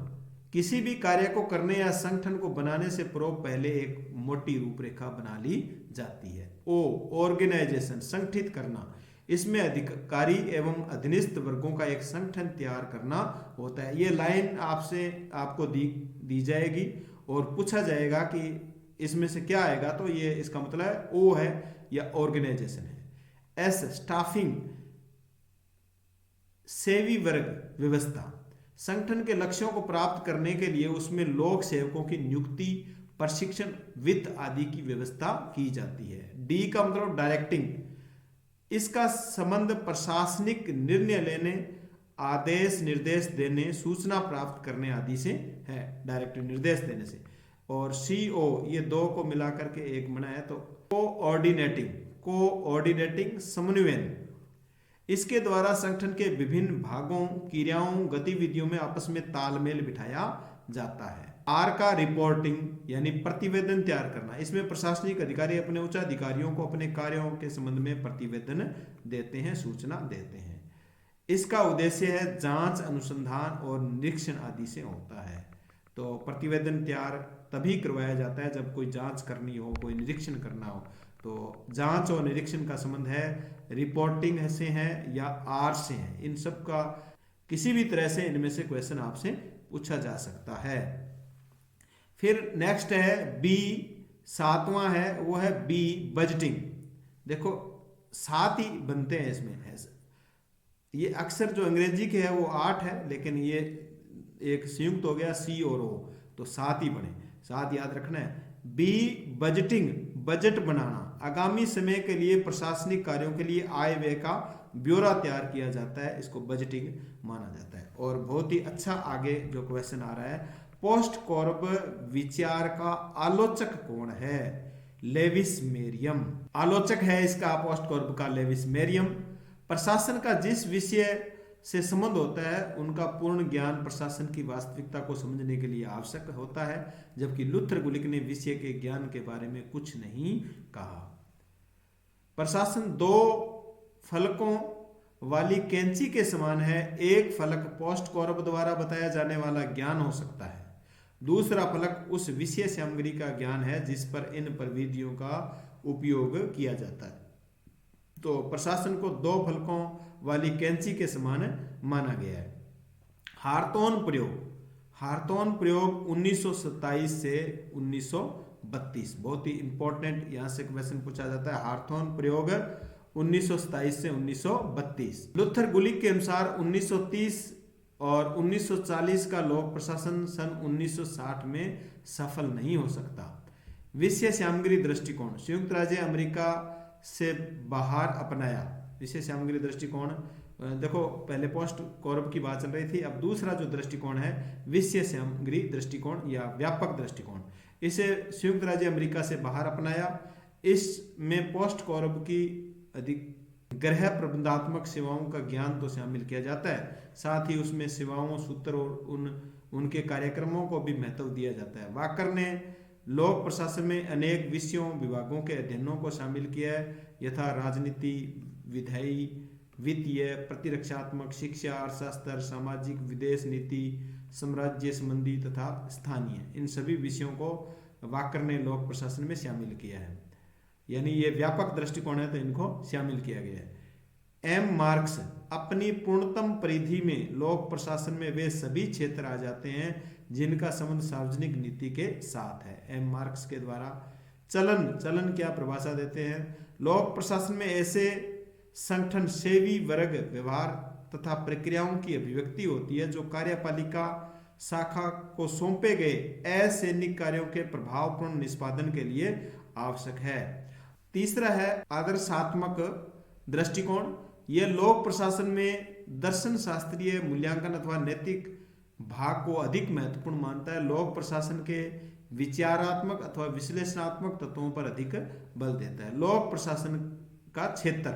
किसी भी कार्य को करने या संगठन को बनाने से पूर्व पहले एक मोटी रूपरेखा बना ली जाती है। ओ ऑर्गेनाइजेशन, संगठित करना। इसमें अधिकारी एवं अधीनस्थ वर्गों का एक संगठन तैयार करना होता है। ये लाइन आपको दी जाएगी और पूछा जाएगा कि इसमें से क्या आएगा, तो ये इसका मतलब है ओ है या ऑर्गेनाइजेशन है। एस स्टाफिंग, सेवी वर्ग व्यवस्था। संगठन के लक्ष्यों को प्राप्त करने के लिए उसमें लोक सेवकों की नियुक्ति, प्रशिक्षण, वित्त आदि की व्यवस्था की जाती है। डी का मतलब डायरेक्टिंग। इसका संबंध प्रशासनिक निर्णय लेने आदेश निर्देश देने, सूचना प्राप्त करने आदि से है, डायरेक्ट निर्देश देने से। और CO ये दो को मिला करके एक बना है, तो कोऑर्डिनेटिंग समन्वयन, इसके द्वारा संगठन के विभिन्न भागों, क्रियाओं, गतिविधियों में आपस में तालमेल बिठाया जाता है। R का रिपोर्टिंग यानी प्रतिवेदन तैयार करना, इसमें प्रशासनिक अधिकारी अपने उच्च अधिकारियों को अपने कार्यों के संबंध में प्रतिवेदन देते हैं, सूचना देते हैं। इसका उद्देश्य है जांच, अनुसंधान और निरीक्षण आदि से होता है। तो प्रतिवेदन तैयार तभी करवाया जाता है जब कोई जांच करनी हो, कोई निरीक्षण करना हो। तो जांच और निरीक्षण का संबंध है रिपोर्टिंग से है या R से है। इन सब का किसी भी तरह से इनमें से क्वेश्चन आपसे पूछा जा सकता है। फिर नेक्स्ट है B, 7वां है, वो है B बजटिंग। देखो 7 ही बनते हैं इसमें, ये अक्सर जो अंग्रेजी के है वो 8 है, लेकिन ये एक संयुक्त हो गया C और O, तो 7 ही बने, 7 याद रखना है। B बजटिंग, बजट बनाना, आगामी समय के लिए प्रशासनिक कार्यों के लिए आय व्यय का ब्यौरा तैयार किया जाता है, इसको बजटिंग माना जाता है। और बहुत ही अच्छा आगे जो क्वेश्चन आ रहा है, पोस्ट कॉर्ब विचार का आलोचक कौन है? लेविस मेरियम आलोचक है इसका, पोस्ट कॉर्ब का लेविस मेरियम। प्रशासन का जिस विषय से संबंध होता है उनका पूर्ण ज्ञान प्रशासन की वास्तविकता को समझने के लिए आवश्यक होता है, जबकि लुथर गुलिक ने विषय के ज्ञान के बारे में कुछ नहीं कहा। प्रशासन 2 फलकों वाली कैंची के समान है। एक फलक पोस्ट कॉर्ब द्वारा बताया जाने वाला ज्ञान हो सकता है, दूसरा फलक उस विषय सामग्री का ज्ञान है जिस पर इन प्रविधियों का उपयोग किया जाता है। तो प्रशासन को 2 फलकों वाली कैंची के समान माना गया है। हार्तोन प्रयोग, हार्तोन प्रयोग 1927 से 1932, बहुत ही इंपॉर्टेंट, यहां से क्वेश्चन पूछा जाता है। हार्तोन प्रयोग 1927 से 1932। लुथर गुलिक के अनुसार 1930 और 1940 का लोक प्रशासन सन 1960 में सफल नहीं हो सकता। विषय सामग्री दृष्टिकोण, संयुक्त राज्य अमेरिका से बाहर अपनाया। विषय सामग्री दृष्टिकोण, देखो पहले पोस्ट कॉर्ब की बात चल रही थी, अब दूसरा जो दृष्टिकोण है विषय सामग्री दृष्टिकोण या व्यापक दृष्टिकोण, इसे संयुक्त राज्य अमेरिका से बाहर अपनाया। इसमें पोस्ट कॉर्ब की अधिक गृह प्रबंधात्मक सेवाओं का ज्ञान तो शामिल किया जाता है, साथ ही उसमें सेवाओं, सूत्र और उनके कार्यक्रमों को भी महत्व दिया जाता है। वाकर ने लोक प्रशासन में अनेक विषयों, विभागों के अध्ययनों को शामिल किया है, यथा राजनीति, विधायी, वित्तीय, प्रतिरक्षात्मक, शिक्षा, अर्थशास्त्र, सामाजिक, विदेश नीति, साम्राज्य संबंधी तथा स्थानीय। इन सभी विषयों को वाकर ने लोक प्रशासन में शामिल किया है, यानी ये व्यापक दृष्टिकोण है तो इनको शामिल किया गया है। एम मार्क्स अपनी पूर्णतम परिधि में लोक प्रशासन में वे सभी क्षेत्र आ जाते हैं जिनका संबंध सार्वजनिक नीति के साथ है। एम मार्क्स के द्वारा चलन क्या परिभाषा देते हैं? लोक प्रशासन में ऐसे संगठन, सेवी वर्ग, व्यवहार तथा प्रक्रियाओं की अभिव्यक्ति होती है जो कार्यपालिका शाखा को सौंपे गए असैनिक कार्यों के प्रभावपूर्ण निष्पादन के लिए आवश्यक है। तीसरा है आदर्शात्मक दृष्टिकोण। यह लोक प्रशासन में दर्शन शास्त्रीय मूल्यांकन अथवा नैतिक भाग को अधिक महत्वपूर्ण मानता है। लोक प्रशासन के विचारात्मक अथवा विश्लेषणात्मक तत्वों पर अधिक बल देता है। लोक प्रशासन का क्षेत्र,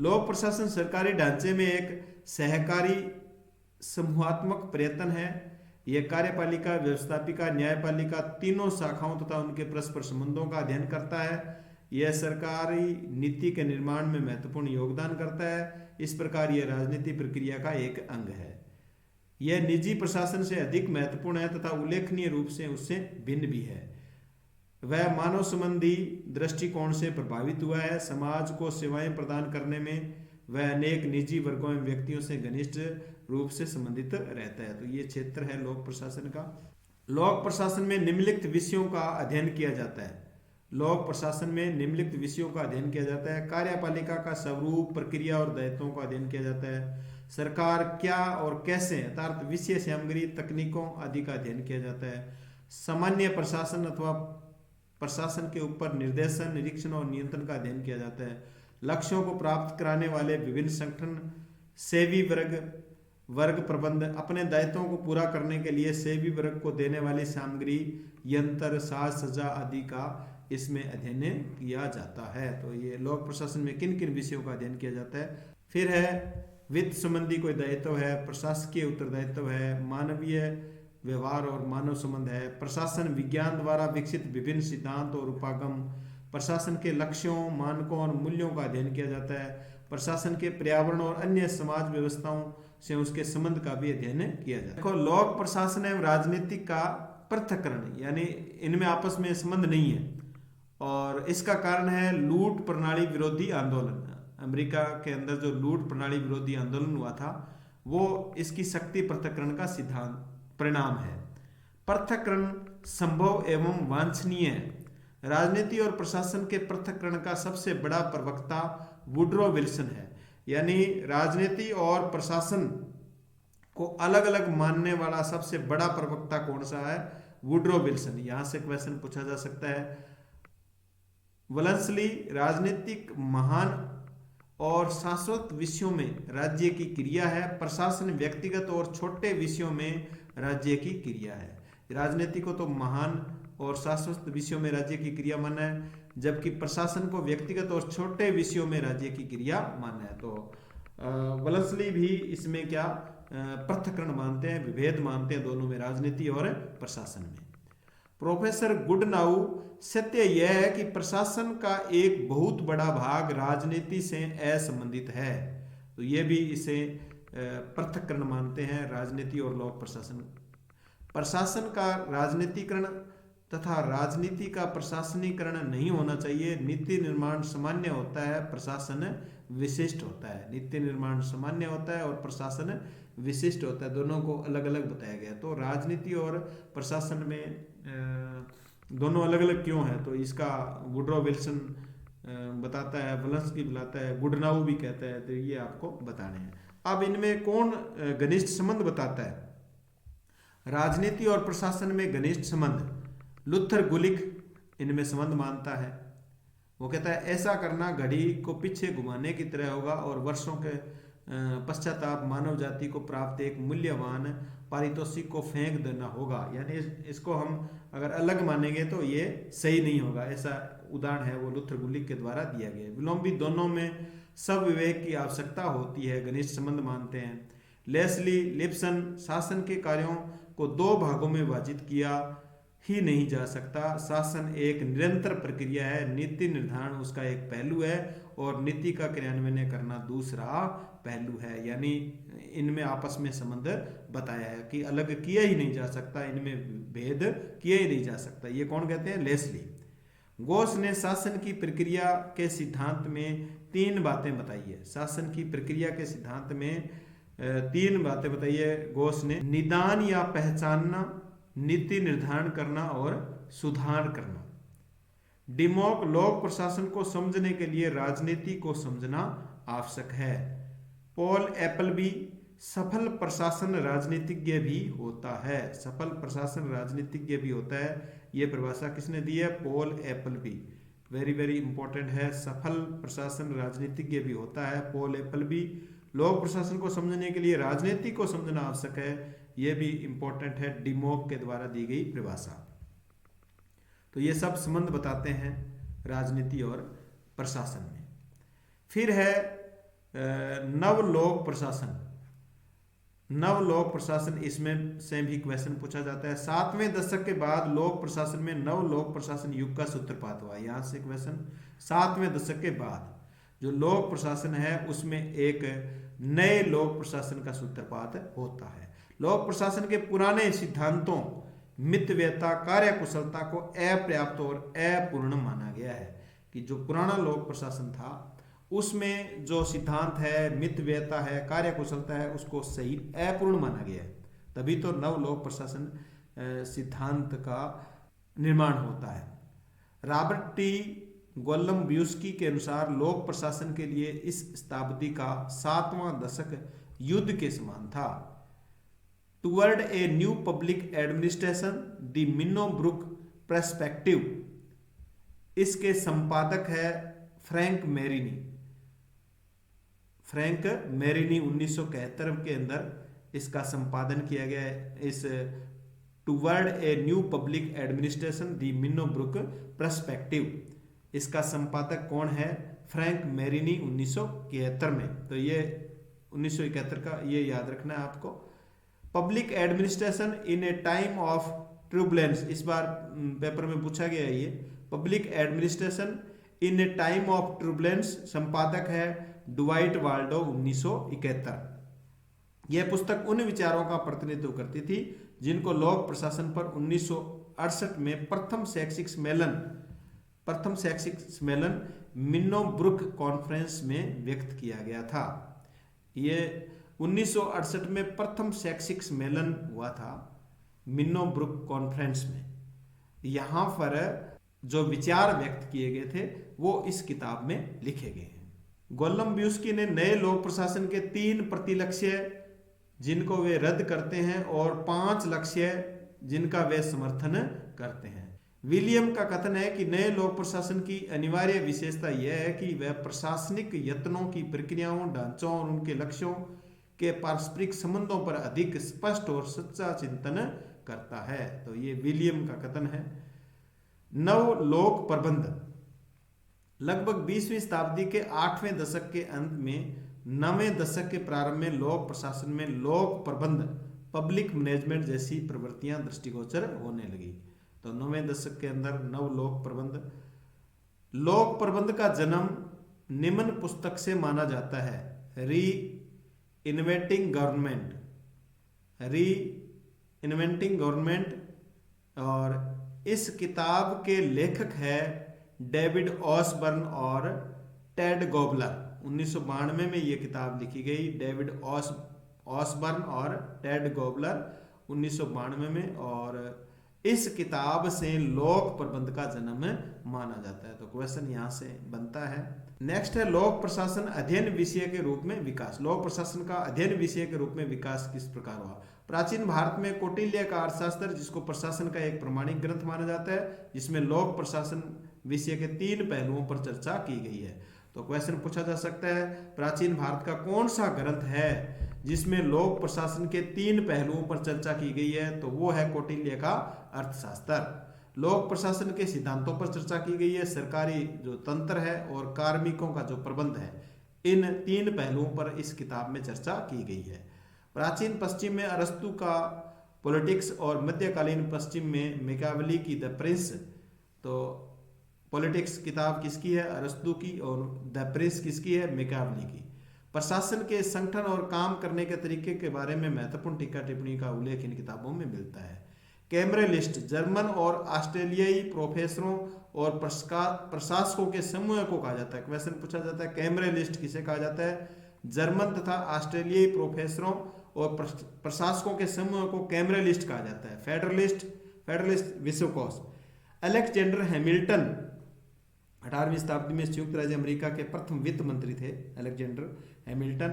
लोक प्रशासन सरकारी ढांचे में एक सहकारी समूहात्मक प्रयत्न है। यह कार्यपालिका, व्यवस्थापिका, न्यायपालिका तीनों शाखाओं तथा उनके परस्पर संबंधों का अध्ययन करता है। यह सरकारी नीति के निर्माण में महत्वपूर्ण योगदान करता है। इस प्रकार यह राजनीति प्रक्रिया का एक अंग है। यह निजी प्रशासन से अधिक महत्वपूर्ण है तथा उल्लेखनीय रूप से उससे भिन्न भी है। वह मानव संबंधी दृष्टिकोण से प्रभावित हुआ है। समाज को सेवाएं प्रदान करने में वह अनेक निजी वर्गों एवं व्यक्तियों से घनिष्ठ रूप से संबंधित रहता है। तो ये क्षेत्र है लोक प्रशासन का। लोक प्रशासन में निम्नलिखित विषयों का अध्ययन किया जाता है। लोक प्रशासन में निम्नलिखित विषयों का अध्ययन किया जाता है। कार्यपालिका का स्वरूप, प्रक्रिया और दायित्वों का अध्ययन किया जाता है। सरकार क्या और कैसे अर्थात विषय सामग्री, तकनीकों आदि का अध्ययन किया जाता है। सामान्य प्रशासन अथवा प्रशासन के ऊपर निर्देशन, निरीक्षण और नियंत्रण का अध्ययन किया जाता है। लक्ष्यों को प्राप्त कराने वाले विभिन्न संगठन, सेवी वर्ग वर्ग प्रबंध, अपने दायित्वों को पूरा करने के लिए सेवी वर्ग को देने वाली सामग्री, यंत्र, साज सज्जा आदि का इसमें अध्ययन किया जाता है। तो ये लोक प्रशासन में किन किन विषयों का अध्ययन किया जाता है। फिर है वित्त संबंधी कोई दायित्व है, प्रशासकीय उत्तरदायित्व है, मानवीय व्यवहार और मानव संबंध है, प्रशासन विज्ञान द्वारा विकसित विभिन्न सिद्धांत और उपागम, प्रशासन के लक्ष्यों, मानकों और मूल्यों का अध्ययन किया जाता है, प्रशासन के पर्यावरण और अन्य समाज व्यवस्थाओं से उसके संबंध का भी अध्ययन किया जाता है। देखो, लोक प्रशासन एवं राजनीति का पृथक्करण, यानी इनमें आपस में संबंध नहीं है, और इसका कारण है लूट प्रणाली विरोधी आंदोलन। अमेरिका के अंदर जो लूट प्रणाली विरोधी आंदोलन हुआ था, वो इसकी शक्ति पृथक्करण का सिद्धांत परिणाम है। पृथक्करण संभव एवं वांछनीय है। राजनीति और प्रशासन के पृथक्करण का सबसे बड़ा प्रवक्ता वुड्रो विल्सन है। यानी राजनीति और प्रशासन को अलग अलग मानने वाला सबसे बड़ा प्रवक्ता कौन सा है? Woodrow Wilson. यहां से क्वेश्चन पूछा जा सकता है। वलंसली राजनीतिक महान और शाश्वत विषयों में राज्य की क्रिया है, प्रशासन व्यक्तिगत और छोटे विषयों में राज्य की क्रिया है। राजनीति को तो महान और शाश्वत विषयों में राज्य की क्रिया माना है, जबकि प्रशासन को व्यक्तिगत और छोटे विषयों में राज्य की क्रिया माना है। तो वलंसली भी इसमें क्या पृथक्करण मानते हैं, विभेद मानते हैं दोनों में, राजनीति और प्रशासन में। प्रोफेसर गुडनाउ, सत्य यह है कि प्रशासन का एक बहुत बड़ा भाग राजनीति से असंबंधित है। तो ये भी इसे पृथक्करण मानते हैं, राजनीति और लोक प्रशासन। प्रशासन का राजनीतिकरण तथा राजनीति का प्रशासनीकरण नहीं होना चाहिए। नीति निर्माण सामान्य होता है, प्रशासन विशिष्ट होता है। नीति निर्माण सामान्य होता है और प्रशासन विशिष्ट होता है, दोनों को अलग अलग बताया गया। तो राजनीति और प्रशासन में दोनों अलग अलग क्यों है, तो इसका वुड्रो विल्सन बताता है, वलंसकी बताता है, गुडनाउ भी कहता है। तो ये आपको बताने हैं। अब इनमें कौन घनिष्ठ संबंध बताता है? राजनीति और प्रशासन में घनिष्ठ संबंध लुथर गुलिक इनमें संबंध मानता है। वो कहता है ऐसा करना घड़ी को पीछे घुमाने की तरह होगा और वर्षों के पश्चाताप मानव जाति को प्राप्त एक मूल्यवान पारितोषिक को फेंक देना होगा। यानी इसको हम अगर अलग मानेंगे तो ये सही नहीं होगा। ऐसा उदाहरण है वो लुथर गुलिक के द्वारा दिया गया। विलोम्बी दोनों में सब विवेक की आवश्यकता होती है, घनिष्ठ संबंध मानते हैं। लेस्ली लिप्सन, शासन के कार्यों को दो भागों में विभाजित किया ही नहीं जा सकता। शासन एक निरंतर प्रक्रिया है, नीति निर्धारण उसका एक पहलू है और नीति का क्रियान्वयन करना दूसरा पहलू है। यानी इनमें आपस में संबंध बताया है कि अलग किया ही नहीं जा सकता, इनमें भेद किया ही नहीं जा सकता। ये कौन कहते हैं? लेस्ली। गोस ने शासन की प्रक्रिया के सिद्धांत में तीन बातें बताई है। शासन की प्रक्रिया के सिद्धांत में तीन बातें बताई है गोस ने। निदान या पहचानना, नीति निर्धारण करना और सुधार करना। डिमोक, लोक प्रशासन को समझने के लिए राजनीति को समझना आवश्यक है। पॉल एप्पलबी, सफल प्रशासन राजनीतिज्ञ भी होता है। सफल प्रशासन राजनीतिज्ञ भी होता है। ये परिभाषा किसने दी है? Paul Appleby. Very very important है। सफल प्रशासन राजनीतिज्ञ भी होता है, पॉल एप्पलबी। लोक प्रशासन को समझने के लिए राजनीति को समझना आवश्यक है, यह भी इंपॉर्टेंट है, डिमोक के द्वारा दी गई परिभाषा। तो ये सब संबंध बताते हैं राजनीति और प्रशासन में। फिर है नवलोक प्रशासन। नवलोक प्रशासन, इसमें से भी क्वेश्चन पूछा जाता है। 7वें दशक के बाद लोक प्रशासन में नवलोक प्रशासन युग का सूत्रपात हुआ। यहां से क्वेश्चन, 7वें दशक के बाद जो लोक प्रशासन है उसमें एक नए लोक प्रशासन का सूत्रपात होता है। लोक प्रशासन के पुराने सिद्धांतों मितव्ययता, कार्यकुशलता को अपर्याप्त और अपूर्ण माना गया है। कि जो पुराना लोक प्रशासन था उसमें जो सिद्धांत है, मितव्ययता है, कार्यकुशलता है, उसको सही अपूर्ण माना गया है। तभी तो नव लोक प्रशासन सिद्धांत का निर्माण होता है। रॉबर्ट टी गोल्लम्ब्यूस्की के अनुसार लोक प्रशासन के लिए इस शताब्दी का 7वां दशक युद्ध के समान था। Toward a new public administration, the Minnowbrook perspective, इसके संपादक है फ्रैंक मेरिनी। फ्रैंक मेरिनी 1971 के अंदर इसका संपादन किया गया है। इस toward a new public administration the Minnowbrook perspective, इसका संपादक कौन है? फ्रैंक मेरिनी 1971 में। तो ये 1971 का ये याद रखना है आपको। Public administration in a time of turbulence, इस बार पेपर में पूछा गया है ये। Public administration in a time of turbulence, संपादक है डुवाइट वाल्डो 1971। यह पुस्तक उन विचारों का प्रतिनिधित्व करती थी जिनको लोक प्रशासन पर 1968 में प्रथम शैक्षिक सम्मेलन मिन्नो ब्रुक कॉन्फ्रेंस में व्यक्त किया गया था। ये 1968 में प्रथम शैक्षिक सम्मेलन हुआ था मिन्नो ब्रुक कॉन्फ्रेंस में। यहाँ पर जो विचार व्यक्त किए गए थे वो इस किताब में लिखे गए हैं। गोलम्बियस्की ने नए लोक प्रशासन के 3 प्रतिलक्ष्य जिनको वे रद्द करते हैं और 5 लक्ष्य जिनका वे समर्थन करते हैं। विलियम का कथन है कि नए लोक प्रशासन की अनिवार्य विशेषता यह है कि वह प्रशासनिक यत्नों की प्रक्रियाओं, ढांचों और उनके लक्ष्यों के पारस्परिक संबंधों पर अधिक स्पष्ट और सच्चा चिंतन करता है। तो ये विलियम का कथन है। नव लोक प्रबंध, लगभग 20वीं शताब्दी के 8वें दशक के अंत में 9वें दशक के प्रारंभ में लोक प्रशासन में लोक प्रबंध, पब्लिक मैनेजमेंट जैसी प्रवृत्तियां दृष्टिगोचर होने लगी। तो 9वें दशक के अंदर नव लोक प्रबंध का जन्म निम्न पुस्तक से माना जाता है, री इन्वेंटिंग गवर्नमेंट, और इस किताब के लेखक है डेविड ऑसबर्न और टेड गोबलर। 1992 में ये किताब लिखी गई, डेविड ऑसबर्न और टेड गोबलर 1992 में, और इस किताब से लोक प्रबंध का जन्म माना जाता है। तो क्वेश्चन यहाँ से बनता है। नेक्स्ट है लोक प्रशासन अध्ययन विषय के रूप में विकास। लोक प्रशासन का अध्ययन विषय के रूप में विकास किस प्रकार हुआ? प्राचीन भारत में कौटिल्य का अर्थशास्त्र, जिसको प्रशासन का एक प्रमाणिक ग्रंथ माना जाता है, जिसमें लोक प्रशासन विषय के 3 पहलुओं पर चर्चा की गई है। तो क्वेश्चन पूछा जा सकता है प्राचीन भारत का कौन सा ग्रंथ है जिसमें लोक प्रशासन के 3 पहलुओं पर चर्चा की गई है? तो वो है कौटिल्य का अर्थशास्त्र। लोक प्रशासन के सिद्धांतों पर चर्चा की गई है, सरकारी जो तंत्र है और कार्मिकों का जो प्रबंध है, इन 3 पहलुओं पर इस किताब में चर्चा की गई है। प्राचीन पश्चिम में अरस्तु का पॉलिटिक्स और मध्यकालीन पश्चिम में मैकियावेली की द प्रिंस। तो पॉलिटिक्स किताब किसकी है? अरस्तु की, और द प्रिंस किसकी है? मैकियावेली की। प्रशासन के संगठन और काम करने के तरीके के बारे में महत्वपूर्ण टीका टिप्पणी का उल्लेख इन किताबों में मिलता है। कैमरेलिस्ट, जर्मन और ऑस्ट्रेलियाई प्रोफेसरों और प्रशासकों के समूह को कहा जाता है। क्वेश्चन पूछा जाता है कैमरेलिस्ट किसे कहा जाता है? जर्मन तथा ऑस्ट्रेलियाई प्रोफेसरों और प्रशासकों के समूह को कैमरेलिस्ट कहा जाता है। फेडरलिस्ट विश्वकोश। अलेक्जेंडर हैमिल्टन 18वीं शताब्दी में संयुक्त राज्य अमेरिका के प्रथम वित्त मंत्री थे अलेक्जेंडर हैमिल्टन।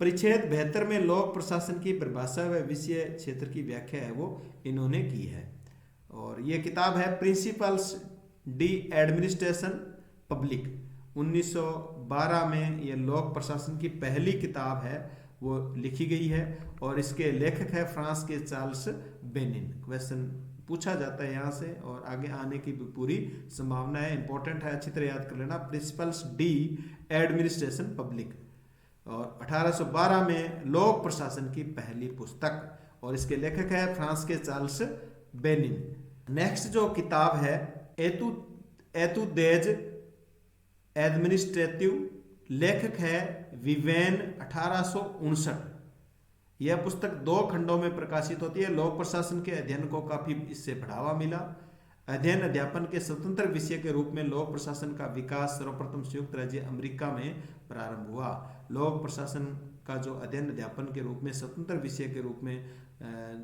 परिच्छेद 72 में लोक प्रशासन की परिभाषा व विषय क्षेत्र की व्याख्या है वो इन्होंने की है। और ये किताब है प्रिंसिपल्स डी एडमिनिस्ट्रेशन पब्लिक। 1912 में ये लोक प्रशासन की पहली किताब है वो लिखी गई है, और इसके लेखक है फ्रांस के चार्ल्स बेनिन। क्वेश्चन पूछा जाता है यहाँ से, और आगे आने की भी पूरी संभावना है। इंपॉर्टेंट है, अच्छी तरह याद कर लेना। प्रिंसिपल्स डी एडमिनिस्ट्रेशन पब्लिक, और 1812 में लोक प्रशासन की पहली पुस्तक, और इसके लेखक है फ्रांस के चार्ल्स बेनिन। नेक्स्ट जो किताब है एतुदेज एडमिनिस्ट्रेटिव, लेखक है विवेन, 1859। यह पुस्तक 2 खंडों में प्रकाशित होती है। लोक प्रशासन के अध्ययन को काफी इससे बढ़ावा मिला। अध्ययन अध्यापन के स्वतंत्र विषय के रूप में लोक प्रशासन का विकास सर्वप्रथम संयुक्त राज्य अमेरिका में प्रारंभ हुआ। लोक प्रशासन का जो अध्ययन अध्यापन के रूप में स्वतंत्र विषय के रूप में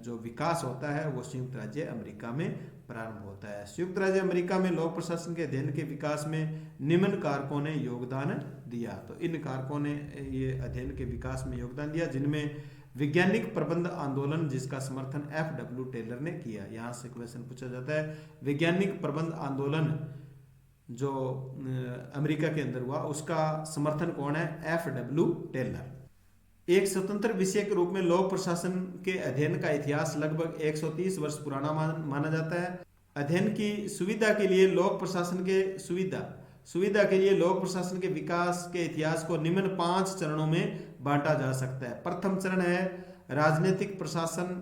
जो विकास होता है वो संयुक्त राज्य अमेरिका में प्रारंभ होता है। संयुक्त राज्य अमेरिका में लोक प्रशासन के अध्ययन के विकास में निम्न कारकों ने योगदान दिया। तो इन कारकों ने ये अध्ययन के विकास में योगदान दिया, जिनमें वैज्ञानिक प्रबंध आंदोलन, जिसका समर्थन F.W. टेलर ने किया। यहाँ से क्वेश्चन पूछा जाता है वैज्ञानिक प्रबंध आंदोलन जो अमेरिका के अंदर हुआ उसका समर्थन कौन है? F.W. टेलर। एक स्वतंत्र विषय के रूप में लोक प्रशासन के अध्ययन का इतिहास लगभग 130 वर्ष पुराना माना जाता है। अध्ययन की सुविधा के लिए लोक प्रशासन के सुविधा के लिए लोक प्रशासन के विकास के इतिहास को निम्न 5 चरणों में बांटा जा सकता है। प्रथम चरण है राजनीतिक प्रशासन,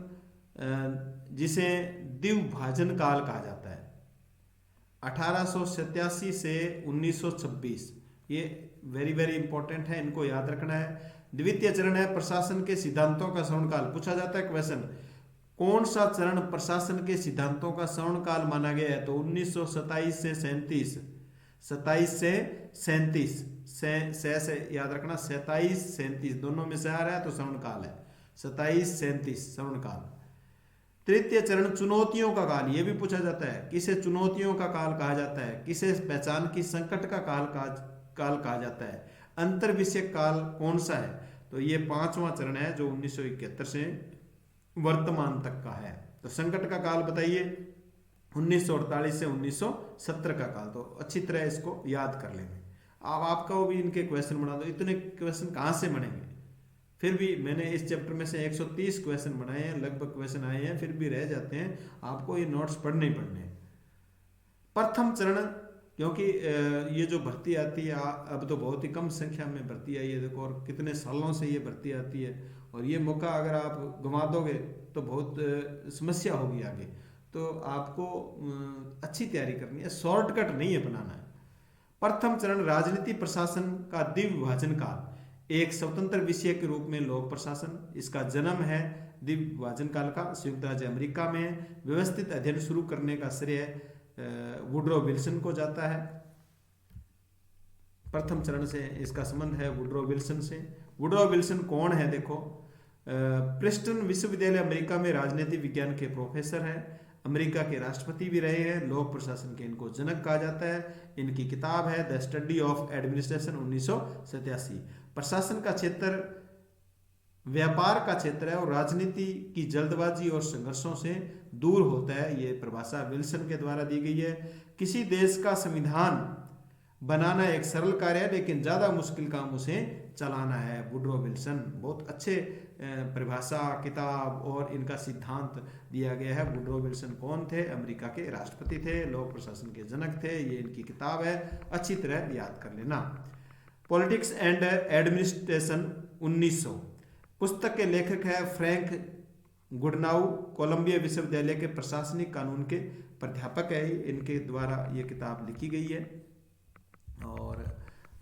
जिसे द्विभाजन काल कहा जाता है, 1887 से 1926। ये वेरी वेरी इंपॉर्टेंट है, इनको याद रखना है। द्वितीय चरण है प्रशासन के सिद्धांतों का श्रवण काल। पूछा जाता है क्वेश्चन, कौन सा चरण प्रशासन के सिद्धांतों का श्रवण काल माना गया है? तो 1927 से 37, 27 से 37 से याद रखना, 27 37 दोनों में से आ रहा है तो श्रवण काल है, 27 37 श्रवण काल। तृतीय चरण चुनौतियों का काल, ये भी पूछा जाता है, किसे चुनौतियों का काल कहा जाता है, किसे पहचान की संकट का काल कहा जाता है, अंतर विषय काल कौन सा है? तो ये 5वां चरण है जो 1971 से वर्तमान तक का है। तो संकट का काल बताइए, 1948 से 1970 का काल। तो अच्छी तरह इसको याद कर लेंगे। अब आपका भी इनके क्वेश्चन बना दो, इतने क्वेश्चन कहाँ से बनेंगे? फिर भी मैंने इस चैप्टर में से 130 क्वेश्चन बनाए हैं, लगभग क्वेश्चन आए हैं, फिर भी रह जाते हैं, आपको ये नोट्स पढ़ने ही पढ़ने हैं। प्रथम चरण, क्योंकि ये जो भर्ती आती है अब तो बहुत ही कम संख्या में भर्ती आई है, देखो, और कितने सालों से ये भर्ती आती है, और ये मौका अगर आप गंवा दोगे तो बहुत समस्या होगी आगे। तो आपको अच्छी तैयारी करनी है, शॉर्टकट नहीं है बनाना है। प्रथम चरण राजनीति प्रशासन का द्विभाजन काल, एक स्वतंत्र विषय के रूप में लोक प्रशासन, इसका जन्म है द्विभाजन काल का, संयुक्त राज्य अमेरिका में। व्यवस्थित अध्ययन शुरू करने का श्रेय वुडरो विल्सन को जाता है। प्रथम चरण से इसका संबंध है वुडरो विल्सन से। वुडरो विल्सन कौन है? देखो, प्रिंसटन विश्वविद्यालय अमेरिका में राजनीतिक विज्ञान के प्रोफेसर हैं, अमेरिका के राष्ट्रपति भी रहे हैं, लोक प्रशासन के इनको जनक कहा जाता है। इनकी किताब है द स्टडी ऑफ एडमिनिस्ट्रेशन, 1987। प्रशासन का क्षेत्र व्यापार का क्षेत्र है और राजनीति की जल्दबाजी और संघर्षों से दूर होता है। ये परिभाषा विल्सन के द्वारा दी गई है। किसी देश का संविधान बनाना एक सरल कार्य है, लेकिन ज्यादा मुश्किल काम उसे चलाना है। वुडरो विल्सन, बहुत अच्छे परिभाषा, किताब और इनका सिद्धांत दिया गया है। वुडरो विल्सन कौन थे? अमेरिका के राष्ट्रपति थे, लोक प्रशासन के जनक थे। ये इनकी किताब है, अच्छी तरह याद कर लेना। Politics and administration, 1900। पुस्तक के लेखक है फ्रैंक गुडनाउ, कोलंबिया विश्वविद्यालय के प्रशासनिक कानून के प्राध्यापक है। इनके द्वारा ये किताब लिखी गई है, और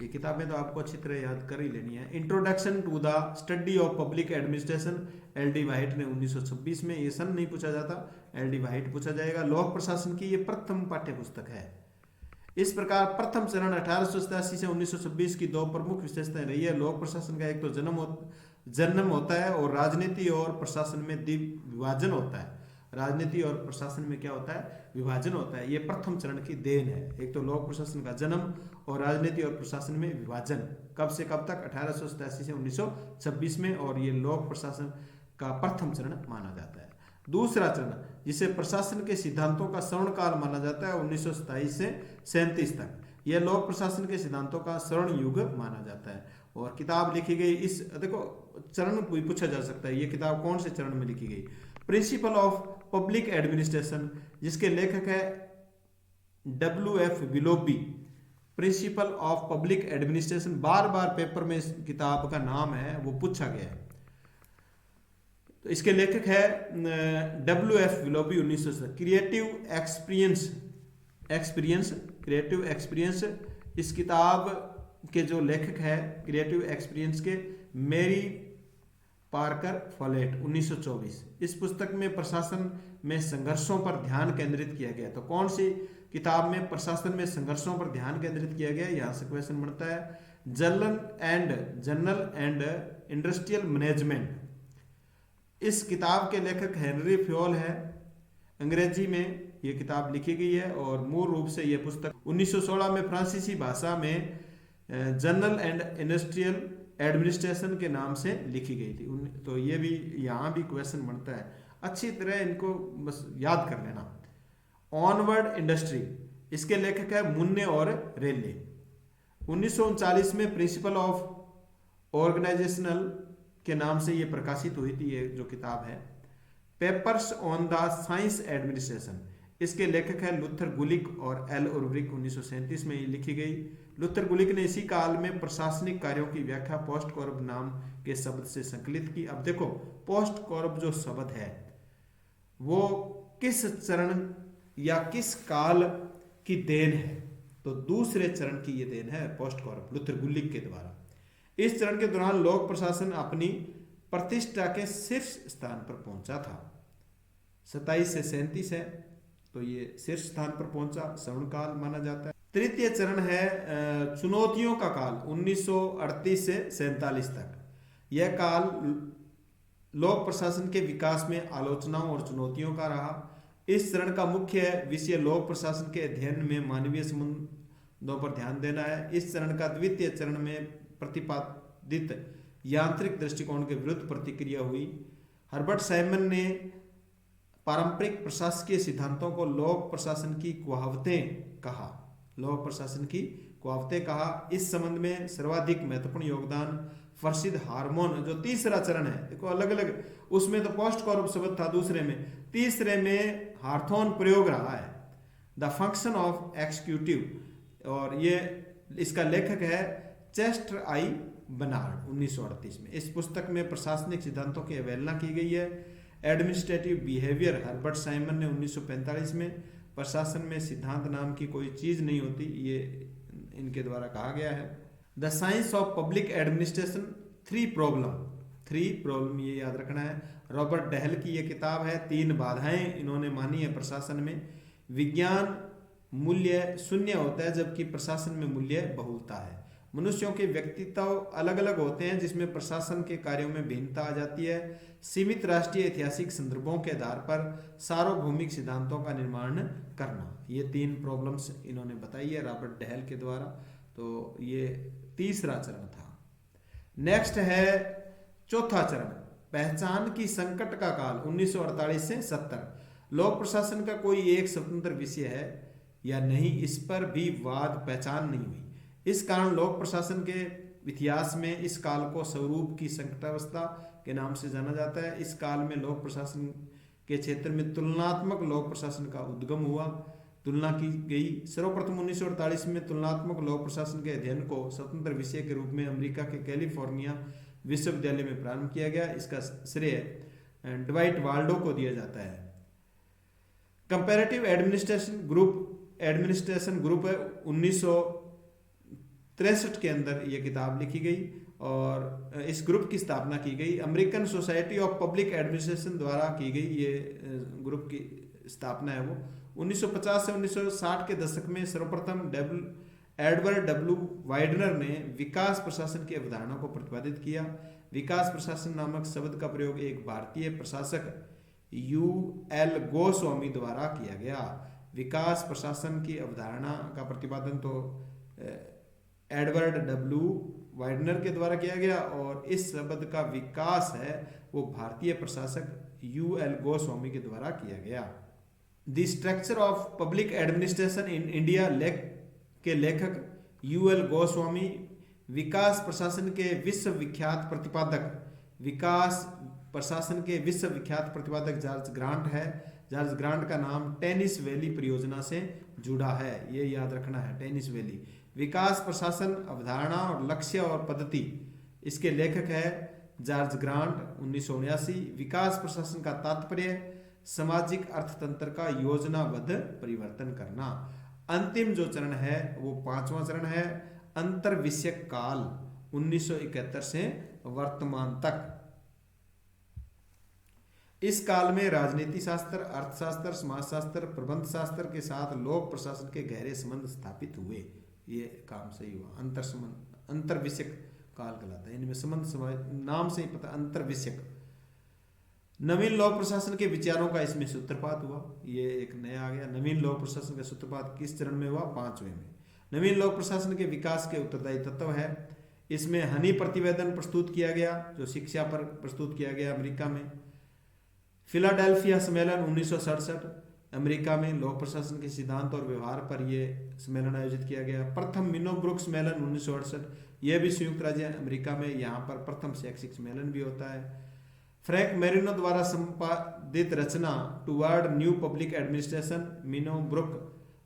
ये किताबें तो आपको अच्छी तरह याद कर ही लेनी है। Introduction to the study of public administration, LD White ने 1926 में, ये सन नहीं पूछा जाता, LD वाइट पूछा जाएगा। लोक प्रशासन की ये प्रथम पाठ्य पुस्तक है। इस प्रकार प्रथम चरण 1887 से 1926 की 2 प्रमुख विशेषताएं रही है। लोक प्रशासन का एक तो जन्म होता है, और राजनीति और प्रशासन में विभाजन होता है। राजनीति और प्रशासन में क्या होता है? विभाजन होता है। ये प्रथम चरण की देन है। एक तो लोक प्रशासन का जन्म और राजनीति और प्रशासन में विभाजन। कब से कब तक? 1887 से 1926 में, और ये लोक प्रशासन का प्रथम चरण माना जाता है। दूसरा चरण, जिसे प्रशासन के सिद्धांतों का श्रवण काल माना जाता है, 1927 से 37 तक, यह लोक प्रशासन के सिद्धांतों का स्वर्ण युग माना जाता है। और किताब लिखी गई, इस देखो चरण कोई पूछा जा सकता है, ये किताब कौन से चरण में लिखी गई? प्रिंसिपल ऑफ पब्लिक एडमिनिस्ट्रेशन, जिसके लेखक है WF Willoughby. Principle of public administration, bar bar paper में इस किताब का नाम है वो पूछा गया है। तो इसके लेखक है WF विलोबी, 1900। क्रिएटिव एक्सपीरियंस, इस किताब के जो लेखक है क्रिएटिव एक्सपीरियंस के, मेरी पार्कर फॉलेट, 1924। इस पुस्तक में प्रशासन में संघर्षों पर ध्यान केंद्रित किया गया। तो कौन सी किताब में प्रशासन में संघर्षों पर ध्यान केंद्रित किया गया? यहां से क्वेश्चन बनता है। जनरल एंड इंडस्ट्रियल मैनेजमेंट, इस किताब के लेखक हेनरी फ्योल है। अंग्रेजी में ये किताब लिखी गई है, और मूल रूप से यह पुस्तक 1916 में फ्रांसीसी भाषा में जनरल एंड इंडस्ट्रियल एडमिनिस्ट्रेशन के नाम से लिखी गई थी। तो ये भी यहाँ भी क्वेश्चन बनता है, अच्छी तरह इनको बस याद कर लेना। ऑनवर्ड इंडस्ट्री, इसके लेखक है मुन्ने और रेले। 1939 में प्रिंसिपल ऑफ ऑर्गेनाइजेशनल के नाम से ये प्रकाशित हुई थी, ये जो किताब है, papers on the science administration. इसके लेखक है लुथर गुलिक और एल उर्वरिक। 1937 में ये लिखी गई। लुथर गुलिक ने इसी काल में प्रशासनिक कार्यों की व्याख्या पोस्ट कॉर्प नाम के शब्द से संकलित की। अब देखो, पोस्ट कॉर्प जो शब्द है वो किस चरण या किस काल की देन है? तो दूसरे चरण की ये देन है पोस्ट कॉर्प, लुथर गुलिक के द्वारा। इस चरण के दौरान लोक प्रशासन अपनी प्रतिष्ठा के शीर्ष स्थान पर पहुंचा था। 27 से 37 है, तो ये शीर्ष स्थान पर पहुंचा, श्रवण काल माना जाता है। तृतीय चरण है चुनौतियों का काल, 1938 से 47 तक। यह काल लोक प्रशासन के विकास में आलोचनाओं और चुनौतियों का रहा। इस चरण का मुख्य विषय लोक प्रशासन के अध्ययन में मानवीय संबंधों पर ध्यान देना है। इस चरण का द्वितीय चरण में प्रतिपादित यांत्रिक दृष्टिकोण के विरुद्ध प्रतिक्रिया हुई। हर्बर्ट साइमन ने पारंपरिक प्रशासकीय सिद्धांतों को लोक प्रशासन की कुहावतें कहा। लोक प्रशासन की कुहावतें कहा। इस संबंध में सर्वाधिक महत्वपूर्ण योगदान प्रसिद्ध हार्मोन, जो तीसरा चरण है, देखो अलग अलग, उसमें तो पोस्ट कॉर्प शब्द था, दूसरे में, तीसरे में हार्थोन प्रयोग रहा है, द फंक्शन ऑफ एक्सिक्यूटिव, और ये इसका लेखक है चेस्टर आई बनार्ड, 1938 में। इस पुस्तक में प्रशासनिक सिद्धांतों की अवहेलना की गई है। एडमिनिस्ट्रेटिव बिहेवियर, हर्बर्ट साइमन ने 1945 में, प्रशासन में सिद्धांत नाम की कोई चीज नहीं होती, ये इनके द्वारा कहा गया है। The science of public administration, three problem, ये याद रखना है। रॉबर्ट डहल की ये किताब है। 3 बाधाएं इन्होंने मानी है प्रशासन में। विज्ञान मूल्य शून्य होता है, जबकि प्रशासन में मूल्य बहुलता है। मनुष्यों के व्यक्तित्व अलग अलग होते हैं, जिसमें प्रशासन के कार्यों में भिन्नता आ जाती है। सीमित राष्ट्रीय ऐतिहासिक संदर्भों के आधार पर सार्वभौमिक सिद्धांतों का निर्माण करना, ये 3 प्रॉब्लम्स इन्होंने बताई है रॉबर्ट डहल के द्वारा। तो ये तीसरा चरण था। नेक्स्ट है चौथा चरण, पहचान की संकट का काल, 1948 से 70। लोक प्रशासन का कोई एक स्वतंत्र विषय है या नहीं, इस पर भी वाद पहचान नहीं हुई। इस कारण लोक प्रशासन के इतिहास में इस काल को स्वरूप की संकटावस्था के नाम से जाना जाता है। इस काल में लोक प्रशासन के क्षेत्र में तुलनात्मक लोक प्रशासन का उद्गम हुआ, तुलना की गई। सर्वप्रथम 1948 में तुलनात्मक लोक प्रशासन के अध्ययन को स्वतंत्र विषय के रूप में अमेरिका के कैलिफोर्निया विश्वविद्यालय में प्रारंभ किया गया। इसका श्रेय ड्वाइट वाल्डो को दिया जाता है। कंपैरेटिव एडमिनिस्ट्रेशन ग्रुप है, 1963 के अंदर यह किताब लिखी गई और इस ग्रुप की स्थापना की गई। American society of public administration द्वारा की गई ये ग्रुप की स्थापना है वो। 1950 से 1960 के दशक में सर्वप्रथम एडवर्ड डब्ल्यू वाइडनर ने विकास प्रशासन की अवधारणा को प्रतिपादित किया। विकास प्रशासन नामक शब्द का प्रयोग एक भारतीय प्रशासक U.L. गोस्वामी द्वारा किया गया। विकास प्रशासन की अवधारणा का प्रतिपादन तो एडवर्ड डब्ल्यू वाइडनर के द्वारा किया गया और इस शब्द का विकास है वो भारतीय प्रशासक U.L. गोस्वामी के द्वारा किया गया। The structure of public administration in India के लेखक U.L. गोस्वामी विकास प्रशासन के विश्वविख्यात प्रतिपादक जॉर्ज ग्रांट है। जॉर्ज ग्रांट का नाम टेनिस वैली परियोजना से जुड़ा है, ये याद रखना है, टेनिस वैली। विकास प्रशासन अवधारणा और लक्ष्य और पद्धति, इसके लेखक है जॉर्ज ग्रांट, 1979। विकास प्रशासन का तात्पर्य सामाजिक अर्थतंत्र का योजनाबद्ध परिवर्तन करना। अंतिम जो चरण है वो 5वां चरण है, अंतर विषयक काल, 1971 से वर्तमान तक। इस काल में राजनीति शास्त्र, अर्थशास्त्र, समाजशास्त्र, प्रबंध शास्त्र के साथ लोक प्रशासन के गहरे संबंध स्थापित हुए। ये काम सही हुआ। अंतर विषयक काल कहलाता है। इनमें संबंध नाम से ही पता, अंतर विषयक। नवीन लोक प्रशासन के विचारों का इसमें सूत्रपात हुआ, ये एक नया आ गया। नवीन लोक प्रशासन का सूत्रपात किस चरण में हुआ? 5वें में। नवीन लोक प्रशासन के विकास के उत्तरदायी तत्व है। इसमें हनी प्रतिवेदन प्रस्तुत किया गया जो शिक्षा पर प्रस्तुत किया गया अमेरिका में। फिलाडेल्फिया सम्मेलन 1967, अमेरिका में लोक प्रशासन के सिद्धांत और व्यवहार पर यह सम्मेलन आयोजित किया गया। प्रथम मिनोब्रुक सम्मेलन 1968, यह भी संयुक्त राज्य अमेरिका में, यहाँ पर प्रथम शैक्षिक सम्मेलन भी होता है। फ्रैंक मेरिनो द्वारा संपादित रचना toward new public administration Minnowbrook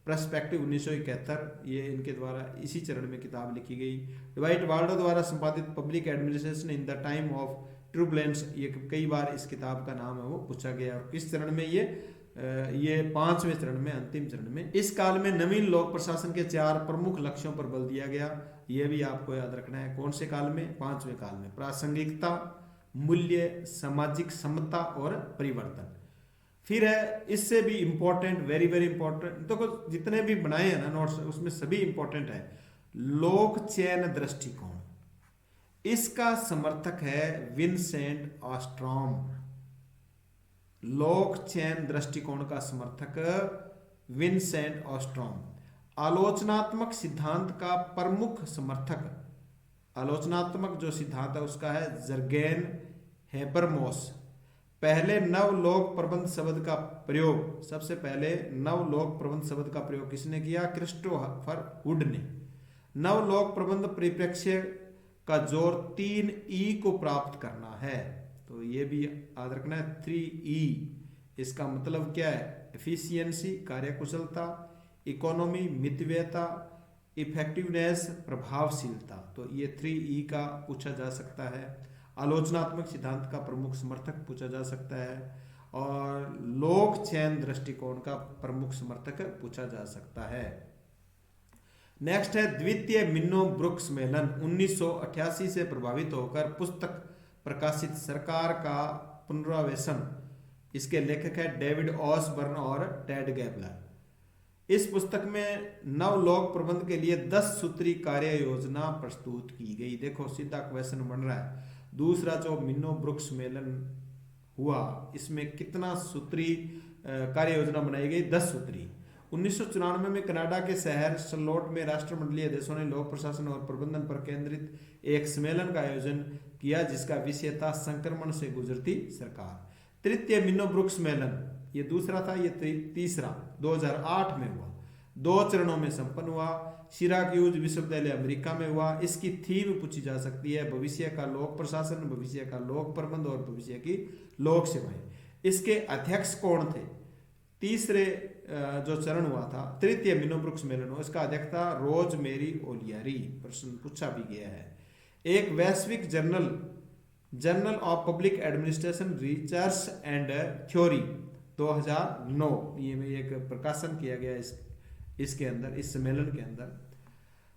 perspective 1971, ये इनके द्वारा इसी चरण में किताब लिखी गई। डिवाइट वाल्डो द्वारा संपादित public administration in the time of turbulence, ये कई बार इस किताब का नाम है वो पूछा गया। और किस चरण में ये 5वें चरण में, अंतिम चरण में। इस काल में नवीन लोक प्रशासन के 4 प्रमुख लक्ष्यों पर बल दिया गया, ये भी आपको याद रखना है। कौन से काल में? 5वें काल में। प्रासंगिकता, मूल्य, सामाजिक समता और परिवर्तन। फिर है इससे भी इंपॉर्टेंट, वेरी वेरी इंपॉर्टेंट, तो जितने भी बनाए हैं ना नोट्स उसमें सभी इंपॉर्टेंट है। लोक चयन दृष्टिकोण, इसका समर्थक है विंसेंट ऑस्ट्रॉम। लोक चयन दृष्टिकोण का समर्थक विंसेंट ऑस्ट्रॉम। आलोचनात्मक सिद्धांत का प्रमुख समर्थक, आलोचनात्मक जो सिद्धांत है उसका है जर्गेन हेबरमॉस। पहले नवलोक प्रबंध शब्द का प्रयोग, सबसे पहले नवलोक प्रबंध शब्द का प्रयोग किसने किया? क्रिस्टोफर हुड ने। नवलोक प्रबंध परिप्रेक्ष्य का जोर 3E को प्राप्त करना है, तो ये भी याद रखना है 3E। इसका मतलब क्या है? एफिशिएंसी, कार्यकुशलता, इकोनॉमी, मितव्ययता, इफेक्टिवनेस, प्रभावशीलता, तो ये 3E का पूछा जा सकता है। आलोचनात्मक सिद्धांत का प्रमुख समर्थक पूछा जा सकता है, और लोक चयन दृष्टिकोण का प्रमुख समर्थक पूछा जा सकता है। नेक्स्ट है द्वितीय मिनोब्रुक सम्मेलन 1988 से प्रभावित होकर पुस्तक प्रकाशित सरकार का पुनरावेशन। इसके लेखक है डेविड ऑसबर्न और टेड गैबलर। इस पुस्तक में नवलोक प्रबंध के लिए 10 सूत्री कार्य योजना प्रस्तुत की गई। देखो सीधा क्वेश्चन बन रहा है, दूसरा जो मिनोब्रुक सम्मेलन हुआ इसमें कितना सूत्री कार्य योजना बनाई गई? 10 सूत्री। 1994 में कनाडा के शहर शर्लोट में राष्ट्रमंडलीय देशों ने लोक प्रशासन और प्रबंधन पर केंद्रित एक सम्मेलन का आयोजन किया, जिसका विषय था संक्रमण से गुजरती सरकार। तृतीय मिनोब्रुक सम्मेलन, ये दूसरा था, ये तीसरा 2008 में हुआ, 2 चरणों में संपन्न हुआ। सिराक्यूज विश्वविद्यालय अमेरिका में हुआ। इसकी थीम पूछी जा सकती है भविष्य का लोक प्रशासन, भविष्य का लोक प्रबंध और भविष्य की लोक सेवाएं। इसके अध्यक्ष कौन थे? तीसरे जो चरण हुआ था तृतीय मिनोब्रुक सम्मेलन, इसका अध्यक्ष था रोज मेरी ओलियरी। प्रश्न पूछा भी गया है। एक वैश्विक journal of public administration research and theory 2009, ये में एक प्रकाशन किया गया इसके अंदर, इस सम्मेलन के अंदर।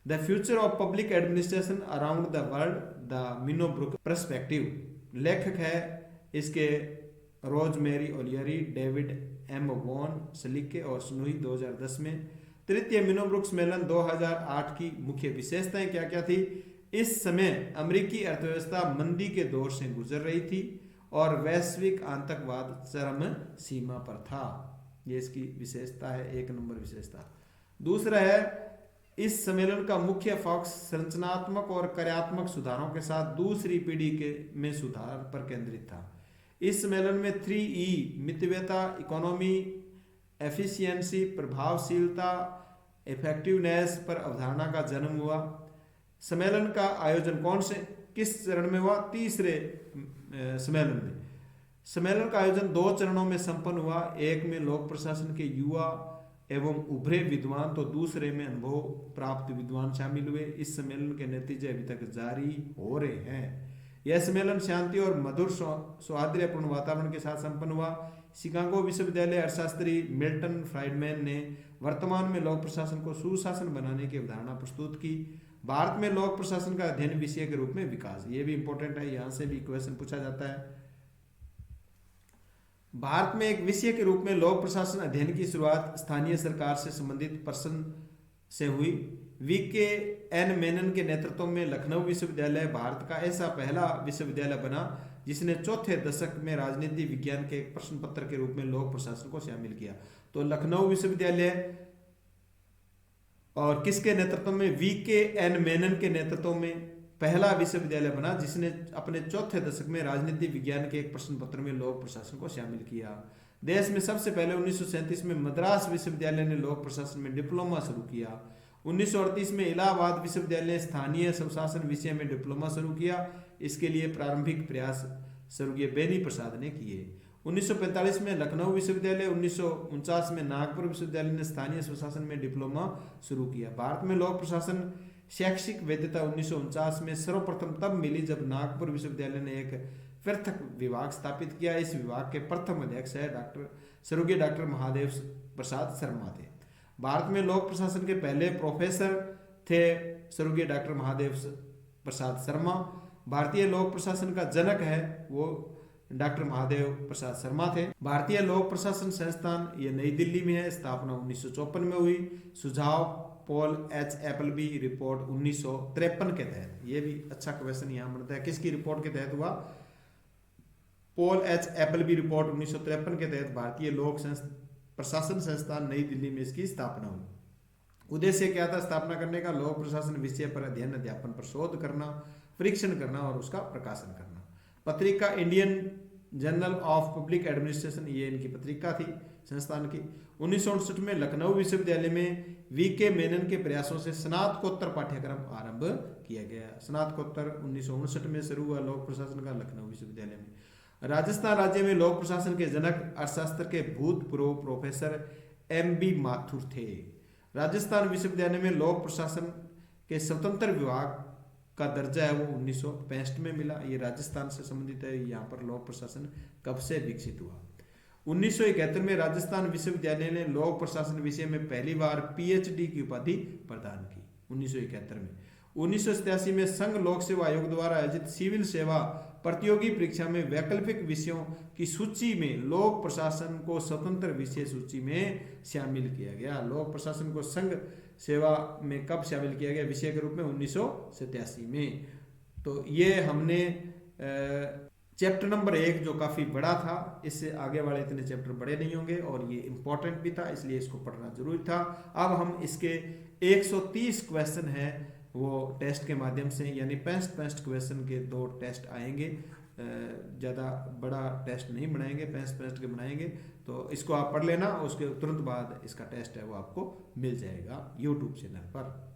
The future of public administration around the world, the Minnowbrook perspective. लेखक है इसके रोज मेरी ओलियरी, डेविड एम वॉन सलीके और स्नोई 2010 में। तृतीय मिनोब्रुक सम्मेलन 2008 की मुख्य विशेषताएं क्या क्या थी? इस समय अमेरिकी अर्थव्यवस्था मंदी के दौर से गुजर रही थी और वैश्विक आतंकवाद चरम सीमा पर था। ये इसकी विशेषता है, 1 नंबर विशेषता। दूसरा है इस सम्मेलन का मुख्य फोकस संरचनात्मक और कार्यात्मक सुधारों के साथ दूसरी पीढ़ी में सुधार पर केंद्रित था। इस सम्मेलन में 3E मितव्ययता, इकोनॉमी, एफिशिएंसी, प्रभावशीलता, इफेक्टिवनेस पर अवधारणा का जन्म हुआ। सम्मेलन का आयोजन किस चरण में हुआ? तीसरे सम्मेलन में। सम्मेलन का आयोजन 2 चरणों में संपन्न हुआ। एक में लोक प्रशासन के युवा एवं उभरे विद्वान, तो दूसरे में अनुभव प्राप्त विद्वान शामिल हुए। इस सम्मेलन के नतीजे अभी तक जारी हो रहे हैं। यह सम्मेलन शांति और मधुर सौहार्दपूर्ण वातावरण के साथ संपन्न हुआ। शिकागो विश्वविद्यालय अर्थशास्त्री मिल्टन फ्राइडमैन ने वर्तमान में लोक प्रशासन को सुशासन बनाने की अवधारणा प्रस्तुत की। भारत में लोक प्रशासन का अध्ययन विषय के रूप में विकास, ये भी इंपॉर्टेंट है, यहां से भी क्वेश्चन पूछा जाता है। भारत में एक विषय के रूप में लोक प्रशासन अध्ययन की शुरुआत स्थानीय सरकार से संबंधित पर्सन से हुई। वीके एन मेनन के नेतृत्व में लखनऊ विश्वविद्यालय भारत का ऐसा पहला विश्वविद्यालय बना जिसने चौथे दशक में राजनीति विज्ञान के एक प्रश्न पत्र के रूप में लोक प्रशासन को शामिल किया। तो लखनऊ विश्वविद्यालय और किसके नेतृत्व में? वीके एन मेनन के नेतृत्व में पहला विश्वविद्यालय बना जिसने अपने चौथे दशक में राजनीति विज्ञान के एक प्रश्न पत्र में लोक प्रशासन को शामिल किया। देश में सबसे पहले 1937 में मद्रास विश्वविद्यालय ने लोक प्रशासन में डिप्लोमा शुरू किया। 1938 में इलाहाबाद विश्वविद्यालय स्थानीय स्वशासन विषय में डिप्लोमा शुरू किया। इसके लिए प्रारंभिक प्रयास स्वर्गीय बेनी प्रसाद ने किए। 1945 में लखनऊ विश्वविद्यालय, 1949 में नागपुर विश्वविद्यालय ने स्थानीय स्वशासन में डिप्लोमा शुरू किया। भारत में लोक प्रशासन शैक्षिक वैधता 1949 में सर्वप्रथम तब मिली जब नागपुर विश्वविद्यालय ने एक पृथक विभाग स्थापित किया। इस विभाग के प्रथम अध्यक्ष है स्वर्गीय डॉक्टर महादेव प्रसाद शर्मा थे। भारत में लोक प्रशासन के पहले प्रोफेसर थे स्वर्गीय डॉक्टर महादेव प्रसाद शर्मा। भारतीय लोक प्रशासन का जनक है वो डॉक्टर महादेव प्रसाद शर्मा थे। भारतीय लोक प्रशासन संस्थान ये नई दिल्ली में है। स्थापना 1954 में हुई। सुझाव पॉल एच एपलबी रिपोर्ट 1953 के तहत, ये भी अच्छा क्वेश्चन यहाँ बनता है, किसकी रिपोर्ट के तहत हुआ? पॉल एच एपलबी रिपोर्ट 1953 के तहत भारतीय लोक प्रशासन संस्थान नई दिल्ली में इसकी स्थापना हुई। उद्देश्य क्या था स्थापना करने का? लोक प्रशासन विषय पर अध्ययन अध्यापन पर शोध करना, परीक्षण करना और उसका प्रकाशन करना। पत्रिका Indian journal of public administration, ये इनकी पत्रिका थी संस्थान की। 1969 में लखनऊ विश्वविद्यालय में वीके मेनन के प्रयासों से स्नातकोत्तर पाठ्यक्रम आरंभ किया गया। स्नातकोत्तर 1959 में शुरू हुआ लोक प्रशासन का लखनऊ विश्वविद्यालय में। राजस्थान राज्य में लोक प्रशासन के जनक अर्थशास्त्र के भूतपूर्व प्रोफेसर MB माथुर थे। राजस्थान विश्वविद्यालय में लोक प्रशासन के स्वतंत्र विभाग का दर्जा है वो 1965 में मिला। ये राजस्थान से संबंधित है। यहाँ पर लोक प्रशासन कब से विकसित हुआ? 1971 में राजस्थान विश्वविद्यालय ने लोक प्रशासन विषय में पहली बार PhD की उपाधि प्रदान की 1971 में। 1987 में संघ लोक सेवा आयोग द्वारा आयोजित सिविल सेवा प्रतियोगी परीक्षा में वैकल्पिक विषयों की सूची में लोक प्रशासन को स्वतंत्र विषय सूची में शामिल किया गया। लोक प्रशासन को संघ सेवा में कब शामिल किया गया विषय के रूप में? 1987 में। तो ये हमने चैप्टर नंबर 1 जो काफ़ी बड़ा था, इससे आगे वाले इतने चैप्टर बड़े नहीं होंगे और ये इंपॉर्टेंट भी था, इसलिए इसको पढ़ना जरूरी था। अब हम इसके 130 क्वेश्चन हैं वो टेस्ट के माध्यम से, यानी 65 क्वेश्चन के 2 टेस्ट आएंगे। ज़्यादा बड़ा टेस्ट नहीं बनाएंगे, 65 के बनाएंगे। तो इसको आप पढ़ लेना, उसके तुरंत बाद इसका टेस्ट है वो आपको मिल जाएगा YouTube चैनल पर।